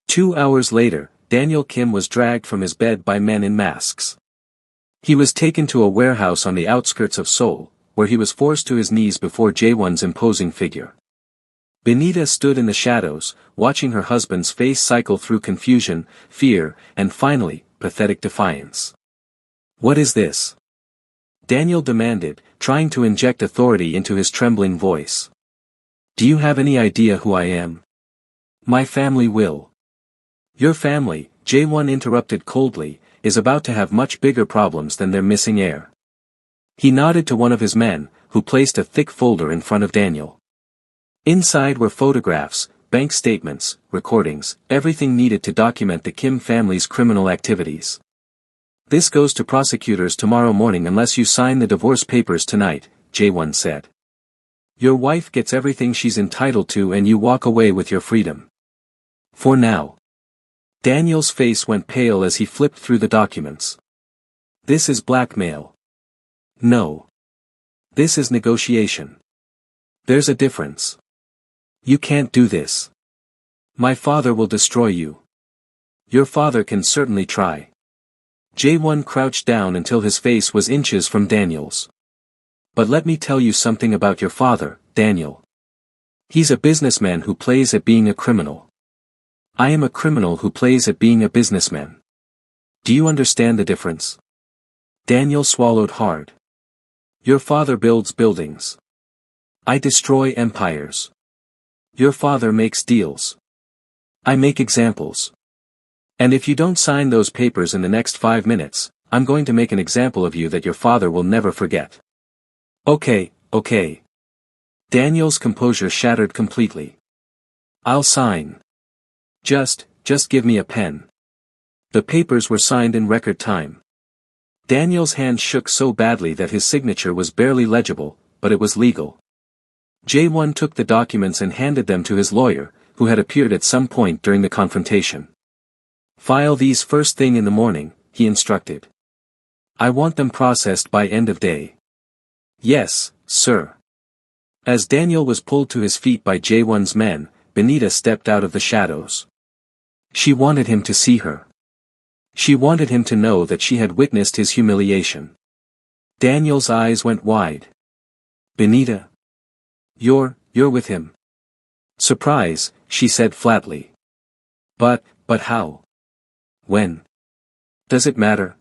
2 hours later, Daniel Kim was dragged from his bed by men in masks. He was taken to a warehouse on the outskirts of Seoul, where he was forced to his knees before Jaewon's imposing figure. Benita stood in the shadows, watching her husband's face cycle through confusion, fear, and finally, pathetic defiance. What is this? Daniel demanded, trying to inject authority into his trembling voice. Do you have any idea who I am? My family will. Your family, Jaewon interrupted coldly, is about to have much bigger problems than their missing heir. He nodded to one of his men, who placed a thick folder in front of Daniel. Inside were photographs, bank statements, recordings, everything needed to document the Kim family's criminal activities. This goes to prosecutors tomorrow morning unless you sign the divorce papers tonight, Jaewon said. Your wife gets everything she's entitled to and you walk away with your freedom. For now. Daniel's face went pale as he flipped through the documents. This is blackmail. No. This is negotiation. There's a difference. You can't do this. My father will destroy you. Your father can certainly try. Jaewon crouched down until his face was inches from Daniel's. But let me tell you something about your father, Daniel. He's a businessman who plays at being a criminal. I am a criminal who plays at being a businessman. Do you understand the difference? Daniel swallowed hard. Your father builds buildings. I destroy empires. Your father makes deals. I make examples. And if you don't sign those papers in the next 5 minutes, I'm going to make an example of you that your father will never forget. Okay. Daniel's composure shattered completely. I'll sign. Just give me a pen. The papers were signed in record time. Daniel's hand shook so badly that his signature was barely legible, but it was legal. Jaewon took the documents and handed them to his lawyer, who had appeared at some point during the confrontation. File these first thing in the morning, he instructed. I want them processed by end of day. Yes, sir. As Daniel was pulled to his feet by J1's men, Benita stepped out of the shadows. She wanted him to see her. She wanted him to know that she had witnessed his humiliation. Daniel's eyes went wide. Benita? You're with him. Surprise, she said flatly. But how? When? Does it matter?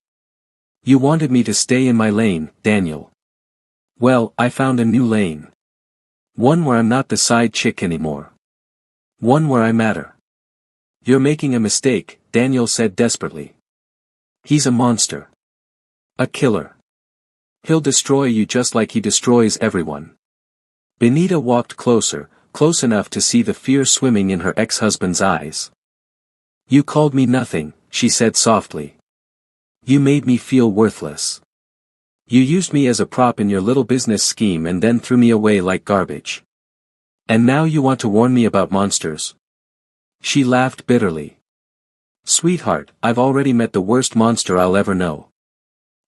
You wanted me to stay in my lane, Daniel. Well, I found a new lane. One where I'm not the side chick anymore. One where I matter. You're making a mistake, Daniel said desperately. He's a monster. A killer. He'll destroy you just like he destroys everyone. Benita walked closer, close enough to see the fear swimming in her ex-husband's eyes. You called me nothing, she said softly. You made me feel worthless. You used me as a prop in your little business scheme and then threw me away like garbage. And now you want to warn me about monsters? She laughed bitterly. Sweetheart, I've already met the worst monster I'll ever know.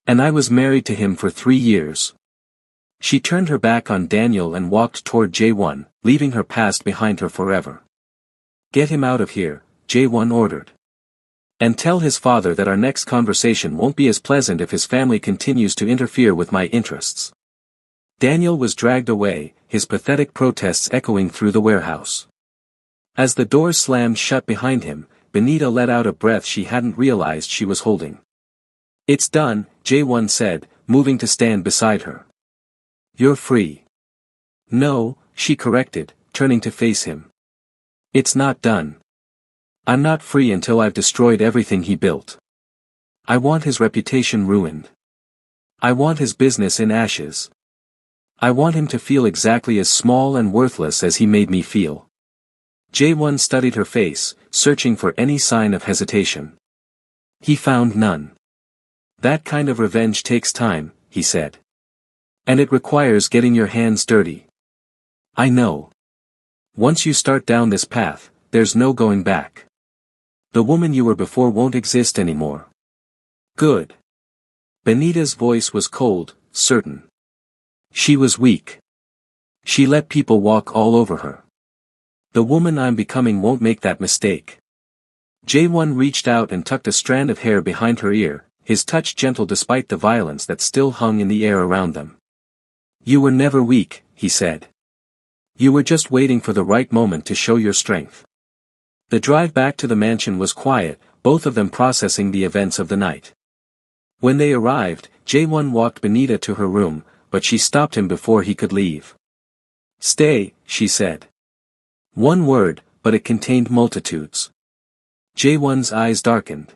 And I was married to him for 3 years. She turned her back on Daniel and walked toward J1, leaving her past behind her forever. Get him out of here, J1 ordered. And tell his father that our next conversation won't be as pleasant if his family continues to interfere with my interests. Daniel was dragged away, his pathetic protests echoing through the warehouse. As the door slammed shut behind him, Benita let out a breath she hadn't realized she was holding. It's done, J1 said, moving to stand beside her. You're free. No, she corrected, turning to face him. It's not done. I'm not free until I've destroyed everything he built. I want his reputation ruined. I want his business in ashes. I want him to feel exactly as small and worthless as he made me feel. J1 studied her face, searching for any sign of hesitation. He found none. That kind of revenge takes time, he said. And it requires getting your hands dirty. I know. Once you start down this path, there's no going back. The woman you were before won't exist anymore. Good. Benita's voice was cold, certain. She was weak. She let people walk all over her. The woman I'm becoming won't make that mistake. J1 reached out and tucked a strand of hair behind her ear, his touch gentle despite the violence that still hung in the air around them. You were never weak, he said. You were just waiting for the right moment to show your strength. The drive back to the mansion was quiet, both of them processing the events of the night. When they arrived, J1 walked Benita to her room, but she stopped him before he could leave. Stay, she said. One word, but it contained multitudes. J1's eyes darkened.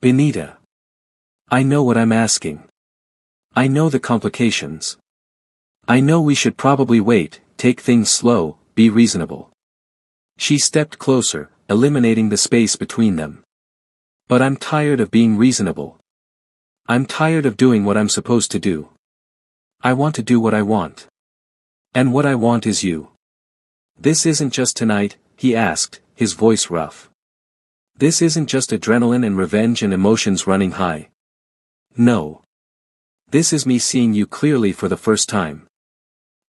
Benita. I know what I'm asking. I know the complications. I know we should probably wait, take things slow, be reasonable. She stepped closer, eliminating the space between them. But I'm tired of being reasonable. I'm tired of doing what I'm supposed to do. I want to do what I want. And what I want is you. This isn't just tonight, he asked, his voice rough. This isn't just adrenaline and revenge and emotions running high. No. This is me seeing you clearly for the first time.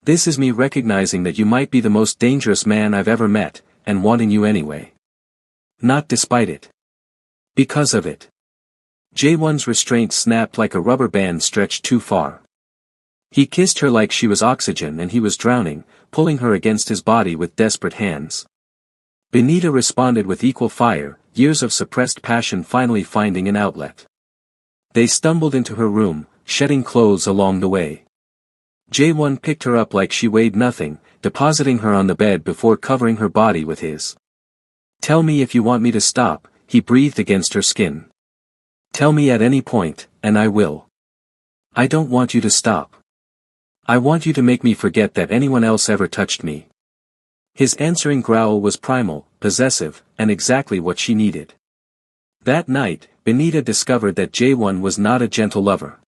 This is me recognizing that you might be the most dangerous man I've ever met, and wanting you anyway. Not despite it. Because of it. J1's restraint snapped like a rubber band stretched too far. He kissed her like she was oxygen and he was drowning, pulling her against his body with desperate hands. Benita responded with equal fire, years of suppressed passion finally finding an outlet. They stumbled into her room, shedding clothes along the way. J1 picked her up like she weighed nothing, depositing her on the bed before covering her body with his. Tell me if you want me to stop, he breathed against her skin. Tell me at any point, and I will. I don't want you to stop. I want you to make me forget that anyone else ever touched me. His answering growl was primal, possessive, and exactly what she needed. That night, Benita discovered that J1 was not a gentle lover.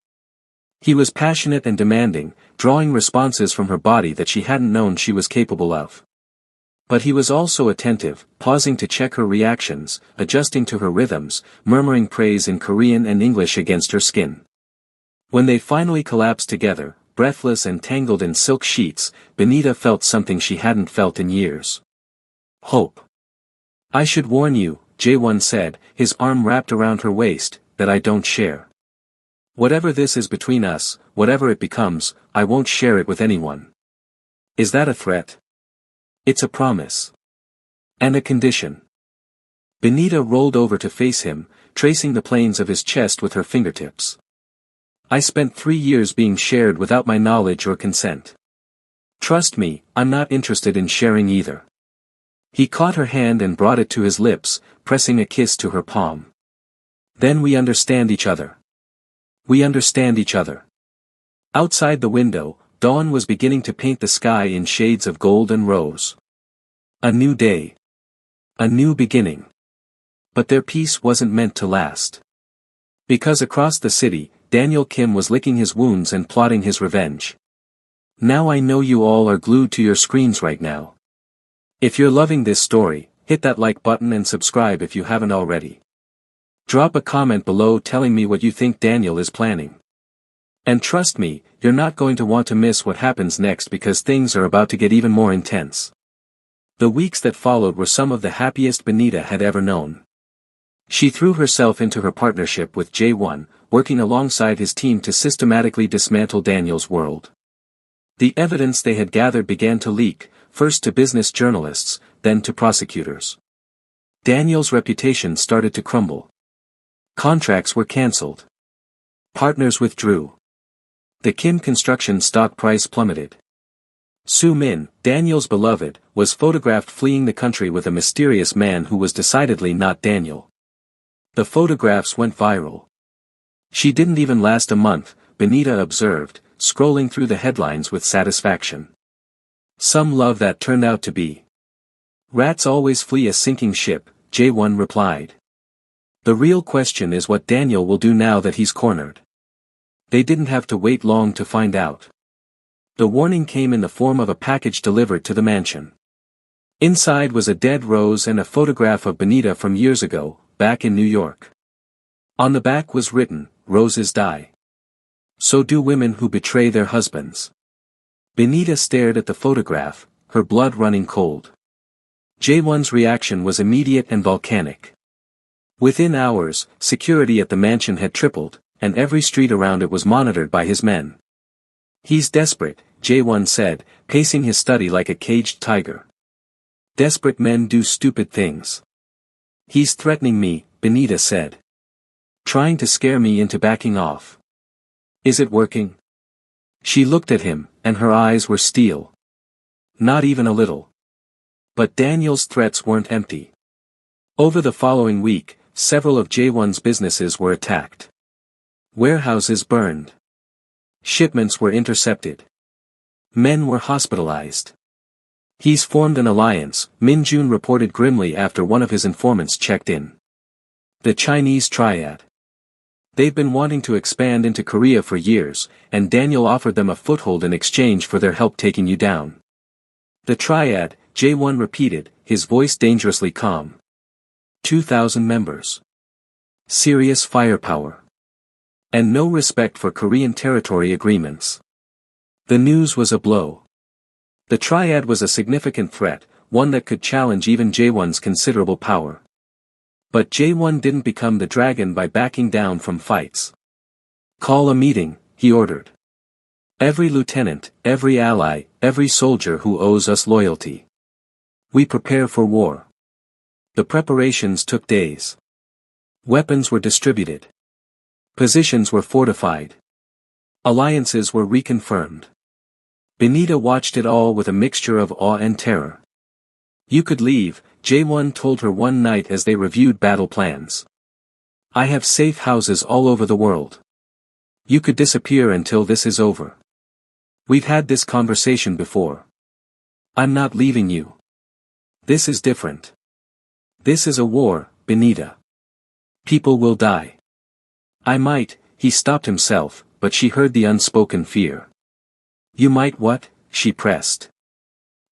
He was passionate and demanding, drawing responses from her body that she hadn't known she was capable of. But he was also attentive, pausing to check her reactions, adjusting to her rhythms, murmuring praise in Korean and English against her skin. When they finally collapsed together, breathless and tangled in silk sheets, Benita felt something she hadn't felt in years. Hope. I should warn you, Jae-won said, his arm wrapped around her waist, that I don't share. Whatever this is between us, whatever it becomes, I won't share it with anyone. Is that a threat? It's a promise. And a condition. Benita rolled over to face him, tracing the planes of his chest with her fingertips. I spent 3 years being shared without my knowledge or consent. Trust me, I'm not interested in sharing either. He caught her hand and brought it to his lips, pressing a kiss to her palm. Then we understand each other. We understand each other. Outside the window, dawn was beginning to paint the sky in shades of gold and rose. A new day. A new beginning. But their peace wasn't meant to last. Because across the city, Daniel Kim was licking his wounds and plotting his revenge. Now I know you all are glued to your screens right now. If you're loving this story, hit that like button and subscribe if you haven't already. Drop a comment below telling me what you think Daniel is planning. And trust me, you're not going to want to miss what happens next because things are about to get even more intense. The weeks that followed were some of the happiest Benita had ever known. She threw herself into her partnership with Jae-won, working alongside his team to systematically dismantle Daniel's world. The evidence they had gathered began to leak, first to business journalists, then to prosecutors. Daniel's reputation started to crumble. Contracts were cancelled. Partners withdrew. The Kim construction stock price plummeted. Soo Min, Daniel's beloved, was photographed fleeing the country with a mysterious man who was decidedly not Daniel. The photographs went viral. She didn't even last a month, Benita observed, scrolling through the headlines with satisfaction. Some love that turned out to be. Rats always flee a sinking ship, Jae-won replied. The real question is what Daniel will do now that he's cornered. They didn't have to wait long to find out. The warning came in the form of a package delivered to the mansion. Inside was a dead rose and a photograph of Benita from years ago, back in New York. On the back was written, "Roses die. So do women who betray their husbands." Benita stared at the photograph, her blood running cold. Jae-won's reaction was immediate and volcanic. Within hours, security at the mansion had tripled, and every street around it was monitored by his men. He's desperate, Jae-won said, pacing his study like a caged tiger. Desperate men do stupid things. He's threatening me, Benita said. Trying to scare me into backing off. Is it working? She looked at him, and her eyes were steel. Not even a little. But Daniel's threats weren't empty. Over the following week, several of Jae-won's businesses were attacked. Warehouses burned. Shipments were intercepted. Men were hospitalized. He's formed an alliance, Min Jun reported grimly after one of his informants checked in. The Chinese Triad. They've been wanting to expand into Korea for years, and Daniel offered them a foothold in exchange for their help taking you down. The Triad, Jae-won repeated, his voice dangerously calm. 2,000 members. Serious firepower. And no respect for Korean territory agreements. The news was a blow. The Triad was a significant threat, one that could challenge even Jae-won's considerable power. But Jae-won didn't become the dragon by backing down from fights. Call a meeting, he ordered. Every lieutenant, every ally, every soldier who owes us loyalty. We prepare for war. The preparations took days. Weapons were distributed. Positions were fortified. Alliances were reconfirmed. Benita watched it all with a mixture of awe and terror. You could leave, Jae-won told her one night as they reviewed battle plans. I have safe houses all over the world. You could disappear until this is over. We've had this conversation before. I'm not leaving you. This is different. This is a war, Benita. People will die. I might, he stopped himself, but she heard the unspoken fear. You might what? She pressed.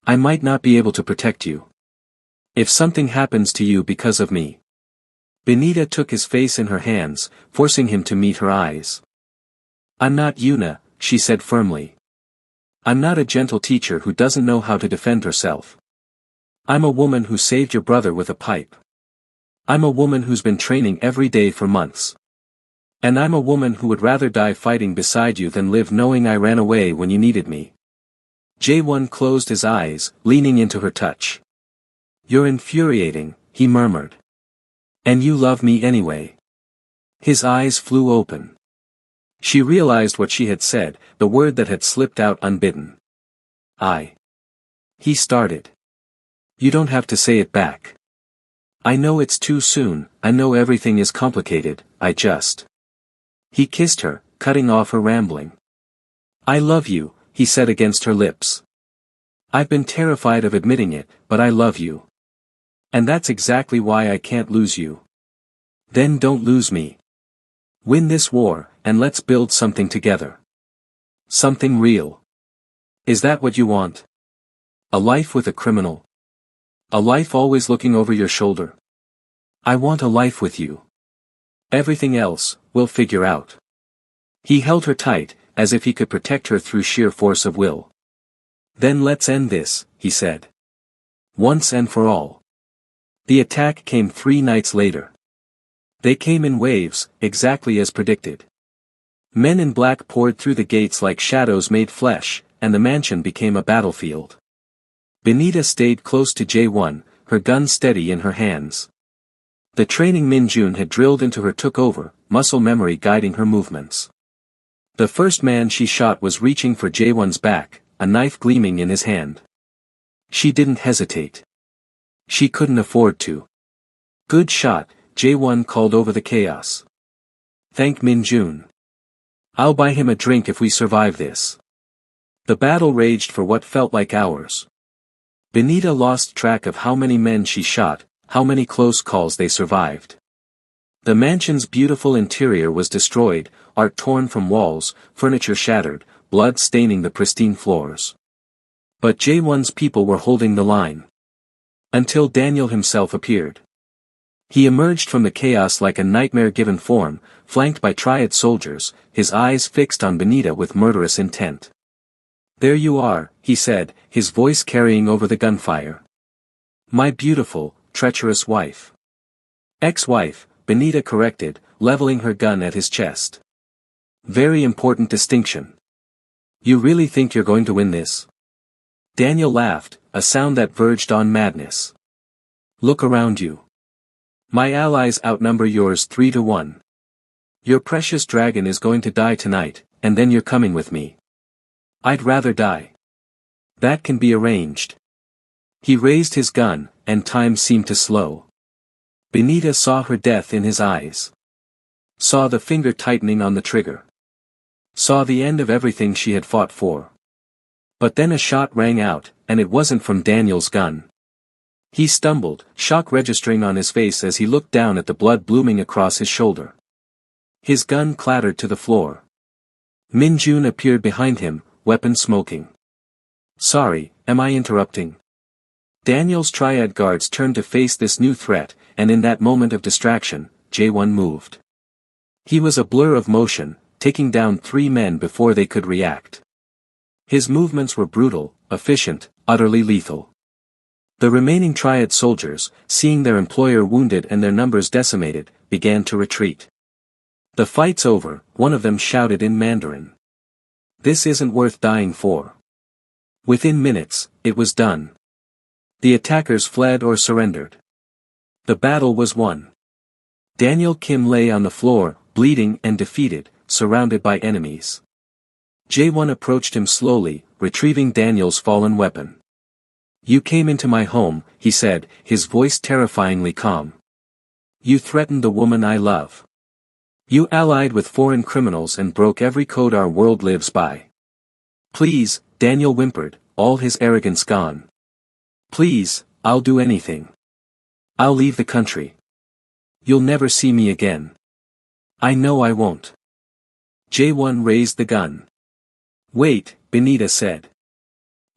I might not be able to protect you. If something happens to you because of me. Benita took his face in her hands, forcing him to meet her eyes. I'm not Yuna, she said firmly. I'm not a gentle teacher who doesn't know how to defend herself. I'm a woman who saved your brother with a pipe. I'm a woman who's been training every day for months. And I'm a woman who would rather die fighting beside you than live knowing I ran away when you needed me. Jae-won closed his eyes, leaning into her touch. You're infuriating, he murmured. And you love me anyway. His eyes flew open. She realized what she had said, the word that had slipped out unbidden. He started. You don't have to say it back. I know it's too soon, I know everything is complicated, He kissed her, cutting off her rambling. I love you, he said against her lips. I've been terrified of admitting it, but I love you. And that's exactly why I can't lose you. Then don't lose me. Win this war, and let's build something together. Something real. Is that what you want? A life with a criminal? A life always looking over your shoulder? I want a life with you. Everything else, we'll figure out. He held her tight, as if he could protect her through sheer force of will. Then let's end this, he said. Once and for all. The attack came 3 nights later. They came in waves, exactly as predicted. Men in black poured through the gates like shadows made flesh, and the mansion became a battlefield. Benita stayed close to Jae-won, her gun steady in her hands. The training Min-jun had drilled into her took over, muscle memory guiding her movements. The first man she shot was reaching for Jae-won's back, a knife gleaming in his hand. She didn't hesitate. She couldn't afford to. Good shot, Jae-won called over the chaos. Thank Min-jun. I'll buy him a drink if we survive this. The battle raged for what felt like hours. Benita lost track of how many men she shot, how many close calls they survived. The mansion's beautiful interior was destroyed, art torn from walls, furniture shattered, blood staining the pristine floors. But Jae-won's people were holding the line. Until Daniel himself appeared. He emerged from the chaos like a nightmare-given form, flanked by triad soldiers, his eyes fixed on Benita with murderous intent. There you are, he said, his voice carrying over the gunfire. My beautiful, treacherous wife. Ex-wife, Benita corrected, leveling her gun at his chest. Very important distinction. You really think you're going to win this? Daniel laughed, a sound that verged on madness. Look around you. My allies outnumber yours 3-1. Your precious dragon is going to die tonight, and then you're coming with me. I'd rather die. That can be arranged. He raised his gun, and time seemed to slow. Benita saw her death in his eyes. Saw the finger tightening on the trigger. Saw the end of everything she had fought for. But then a shot rang out, and it wasn't from Daniel's gun. He stumbled, shock registering on his face as he looked down at the blood blooming across his shoulder. His gun clattered to the floor. Min-jun appeared behind him, weapon smoking. Sorry, am I interrupting? Daniel's triad guards turned to face this new threat, and in that moment of distraction, Jae-won moved. He was a blur of motion, taking down 3 men before they could react. His movements were brutal, efficient, utterly lethal. The remaining triad soldiers, seeing their employer wounded and their numbers decimated, began to retreat. The fight's over, one of them shouted in Mandarin. This isn't worth dying for. Within minutes, it was done. The attackers fled or surrendered. The battle was won. Daniel Kim lay on the floor, bleeding and defeated, surrounded by enemies. Jae-won approached him slowly, retrieving Daniel's fallen weapon. You came into my home, he said, his voice terrifyingly calm. You threatened the woman I love. You allied with foreign criminals and broke every code our world lives by. Please, Daniel whimpered, all his arrogance gone. Please, I'll do anything. I'll leave the country. You'll never see me again. I know I won't. Jae-won raised the gun. Wait, Benita said.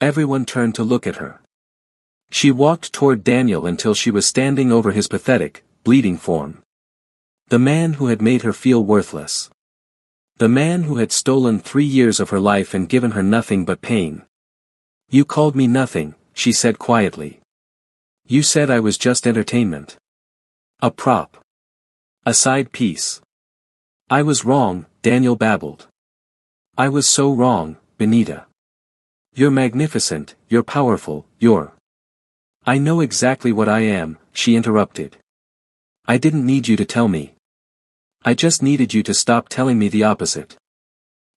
Everyone turned to look at her. She walked toward Daniel until she was standing over his pathetic, bleeding form. The man who had made her feel worthless. The man who had stolen 3 years of her life and given her nothing but pain. You called me nothing, she said quietly. You said I was just entertainment. A prop. A side piece. I was wrong, Daniel babbled. I was so wrong, Benita. You're magnificent, you're powerful, you're... I know exactly what I am, she interrupted. I didn't need you to tell me. I just needed you to stop telling me the opposite.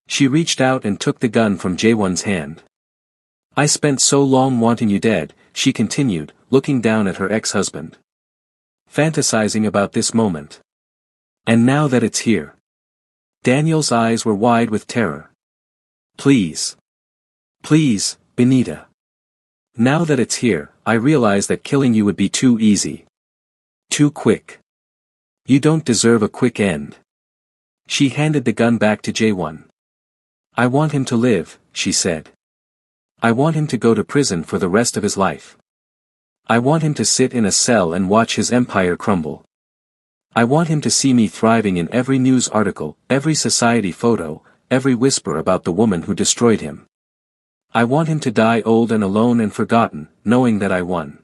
She reached out and took the gun from Jaewon's hand. I spent so long wanting you dead, she continued, looking down at her ex-husband. Fantasizing about this moment. And now that it's here. Daniel's eyes were wide with terror. Please. Please, Benita. Now that it's here, I realize that killing you would be too easy. Too quick. You don't deserve a quick end. She handed the gun back to Jaewon. I want him to live, she said. I want him to go to prison for the rest of his life. I want him to sit in a cell and watch his empire crumble. I want him to see me thriving in every news article, every society photo, every whisper about the woman who destroyed him. I want him to die old and alone and forgotten, knowing that I won.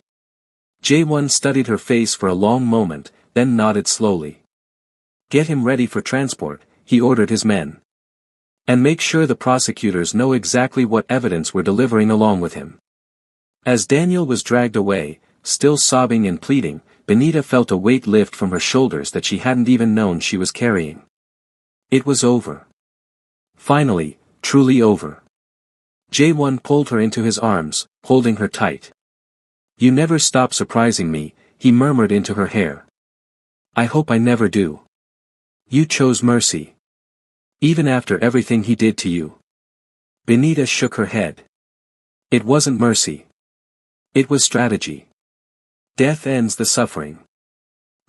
Jaewon studied her face for a long moment, then nodded slowly. Get him ready for transport, he ordered his men. And make sure the prosecutors know exactly what evidence we're delivering along with him. As Daniel was dragged away, still sobbing and pleading, Benita felt a weight lift from her shoulders that she hadn't even known she was carrying. It was over. Finally, truly over. Jaewon pulled her into his arms, holding her tight. You never stop surprising me, he murmured into her hair. I hope I never do. You chose mercy. Even after everything he did to you. Benita shook her head. It wasn't mercy. It was strategy. Death ends the suffering.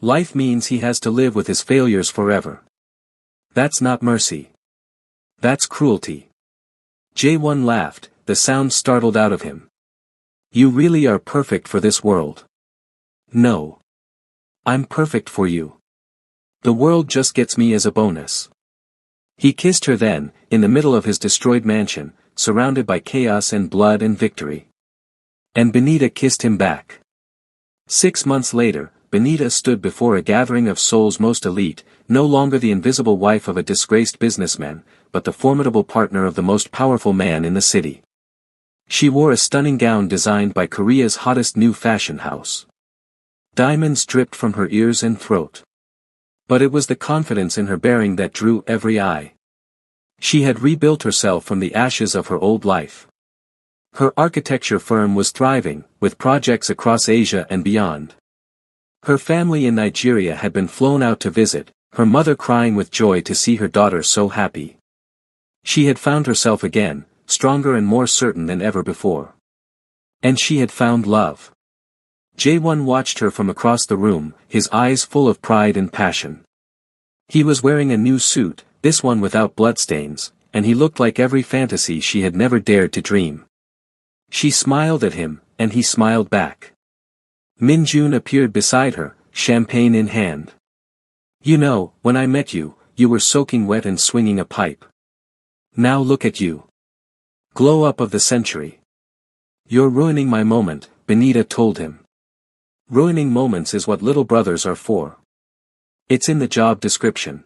Life means he has to live with his failures forever. That's not mercy. That's cruelty. Jaewon laughed, the sound startled out of him. You really are perfect for this world. No. I'm perfect for you. The world just gets me as a bonus. He kissed her then, in the middle of his destroyed mansion, surrounded by chaos and blood and victory. And Benita kissed him back. 6 months later, Benita stood before a gathering of Seoul's most elite, no longer the invisible wife of a disgraced businessman, but the formidable partner of the most powerful man in the city. She wore a stunning gown designed by Korea's hottest new fashion house. Diamonds dripped from her ears and throat. But it was the confidence in her bearing that drew every eye. She had rebuilt herself from the ashes of her old life. Her architecture firm was thriving, with projects across Asia and beyond. Her family in Nigeria had been flown out to visit, her mother crying with joy to see her daughter so happy. She had found herself again, stronger and more certain than ever before. And she had found love. Jaewon watched her from across the room, his eyes full of pride and passion. He was wearing a new suit, this one without bloodstains, and he looked like every fantasy she had never dared to dream. She smiled at him, and he smiled back. Minjun appeared beside her, champagne in hand. You know, when I met you, you were soaking wet and swinging a pipe. Now look at you. Glow up of the century. You're ruining my moment, Benita told him. Ruining moments is what little brothers are for. It's in the job description.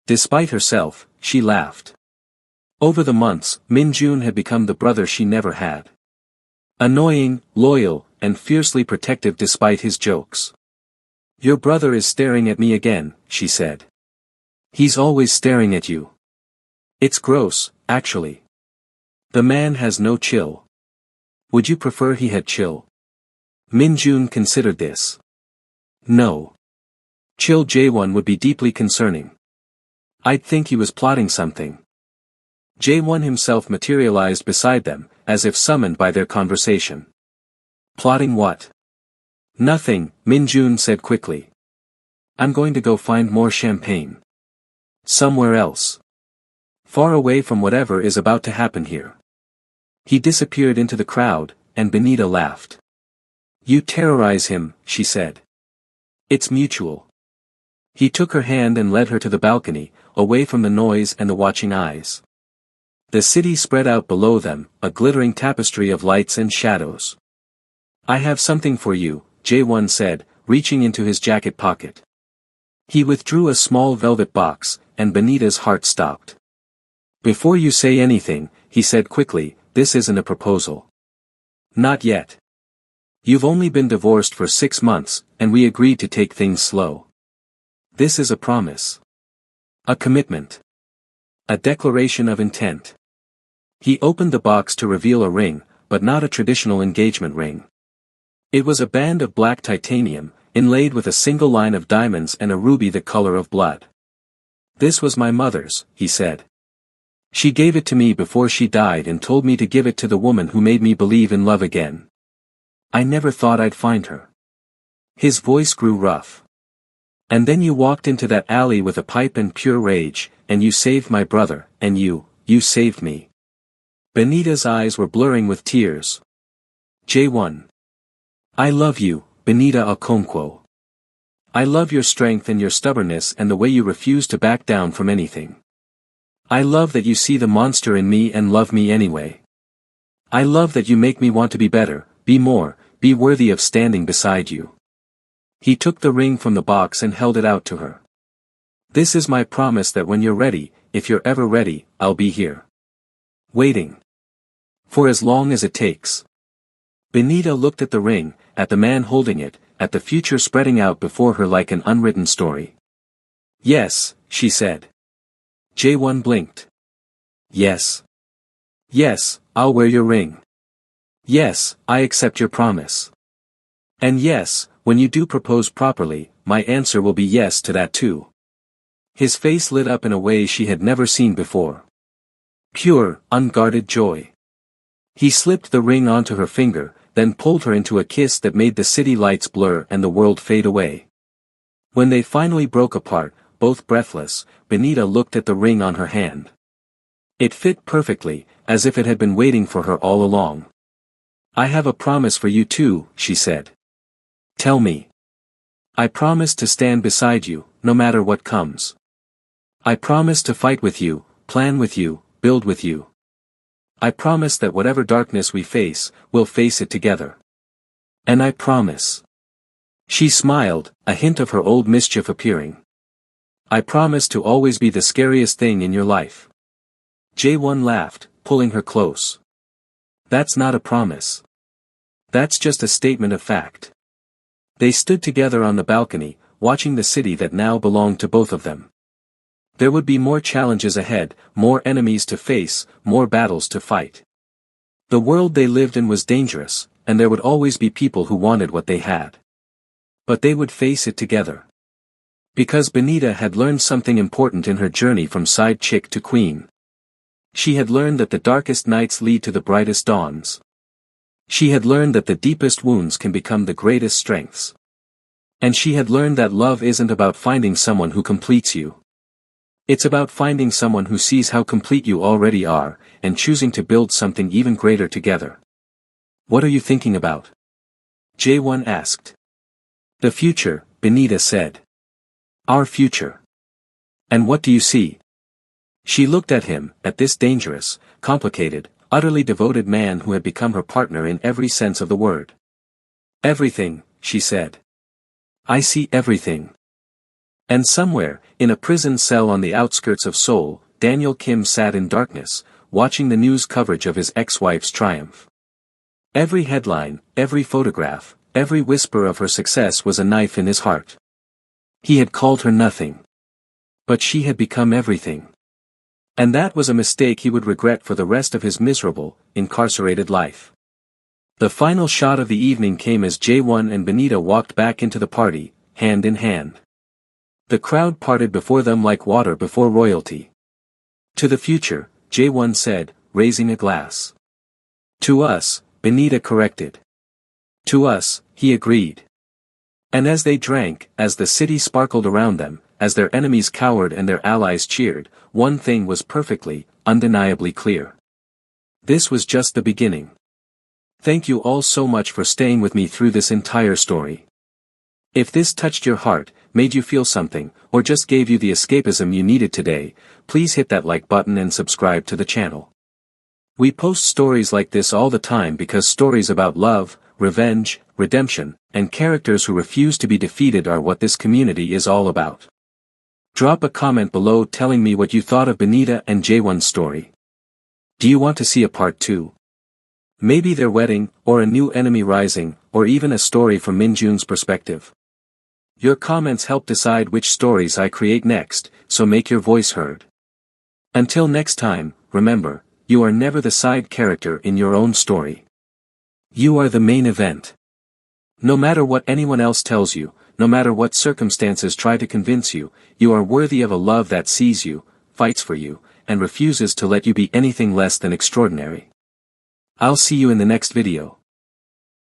Despite herself, she laughed. Over the months, Minjun had become the brother she never had. Annoying, loyal, and fiercely protective despite his jokes. Your brother is staring at me again, she said. He's always staring at you. It's gross, actually. The man has no chill. Would you prefer he had chill? Minjun considered this. No. Chill Jaewon would be deeply concerning. I'd think he was plotting something. Jaewon himself materialized beside them, as if summoned by their conversation. Plotting what? Nothing, Minjun said quickly. I'm going to go find more champagne. Somewhere else. Far away from whatever is about to happen here. He disappeared into the crowd, and Benita laughed. You terrorize him, she said. It's mutual. He took her hand and led her to the balcony, away from the noise and the watching eyes. The city spread out below them, a glittering tapestry of lights and shadows. "I have something for you," Jae-won said, reaching into his jacket pocket. He withdrew a small velvet box, and Benita's heart stopped. "Before you say anything," he said quickly, "this isn't a proposal." "Not yet. You've only been divorced for 6 months, and we agreed to take things slow. This is a promise. A commitment. A declaration of intent." He opened the box to reveal a ring, but not a traditional engagement ring. It was a band of black titanium, inlaid with a single line of diamonds and a ruby the color of blood. "This was my mother's," he said. "She gave it to me before she died and told me to give it to the woman who made me believe in love again. I never thought I'd find her." His voice grew rough. "And then you walked into that alley with a pipe and pure rage, and you saved my brother, and you saved me." Benita's eyes were blurring with tears. "Jae-won. I love you, Benita Okonkwo. I love your strength and your stubbornness and the way you refuse to back down from anything. I love that you see the monster in me and love me anyway. I love that you make me want to be better, be more, be worthy of standing beside you." He took the ring from the box and held it out to her. "This is my promise that when you're ready, if you're ever ready, I'll be here. Waiting. For as long as it takes." Benita looked at the ring, at the man holding it, at the future spreading out before her like an unwritten story. "Yes," she said. Jae-won blinked. "Yes. Yes, I'll wear your ring. Yes, I accept your promise. And yes, when you do propose properly, my answer will be yes to that too." His face lit up in a way she had never seen before. Pure, unguarded joy. He slipped the ring onto her finger, then pulled her into a kiss that made the city lights blur and the world fade away. When they finally broke apart, both breathless, Benita looked at the ring on her hand. It fit perfectly, as if it had been waiting for her all along. "I have a promise for you too," she said. "Tell me." "I promise to stand beside you, no matter what comes. I promise to fight with you, plan with you, build with you. I promise that whatever darkness we face, we'll face it together. And I promise." She smiled, a hint of her old mischief appearing. "I promise to always be the scariest thing in your life." Jae-won laughed, pulling her close. "That's not a promise. That's just a statement of fact." They stood together on the balcony, watching the city that now belonged to both of them. There would be more challenges ahead, more enemies to face, more battles to fight. The world they lived in was dangerous, and there would always be people who wanted what they had. But they would face it together. Because Benita had learned something important in her journey from side chick to queen. She had learned that the darkest nights lead to the brightest dawns. She had learned that the deepest wounds can become the greatest strengths. And she had learned that love isn't about finding someone who completes you. It's about finding someone who sees how complete you already are, and choosing to build something even greater together. "What are you thinking about?" Jae-won asked. "The future," Benita said. "Our future. And what do you see?" She looked at him, at this dangerous, complicated, utterly devoted man who had become her partner in every sense of the word. "Everything," she said. "I see everything." And somewhere, in a prison cell on the outskirts of Seoul, Daniel Kim sat in darkness, watching the news coverage of his ex-wife's triumph. Every headline, every photograph, every whisper of her success was a knife in his heart. He had called her nothing. But she had become everything. And that was a mistake he would regret for the rest of his miserable, incarcerated life. The final shot of the evening came as Jae-won and Benita walked back into the party, hand in hand. The crowd parted before them like water before royalty. "To the future," Jae-won said, raising a glass. "To us," Benita corrected. "To us," he agreed. And as they drank, as the city sparkled around them, as their enemies cowered and their allies cheered, one thing was perfectly, undeniably clear. This was just the beginning. Thank you all so much for staying with me through this entire story. If this touched your heart, made you feel something, or just gave you the escapism you needed today, please hit that like button and subscribe to the channel. We post stories like this all the time because stories about love, revenge, redemption, and characters who refuse to be defeated are what this community is all about. Drop a comment below telling me what you thought of Benita and Jaewon's story. Do you want to see a part 2? Maybe their wedding, or a new enemy rising, or even a story from Minjun's perspective. Your comments help decide which stories I create next, so make your voice heard. Until next time, remember, you are never the side character in your own story. You are the main event. No matter what anyone else tells you, no matter what circumstances try to convince you, you are worthy of a love that sees you, fights for you, and refuses to let you be anything less than extraordinary. I'll see you in the next video.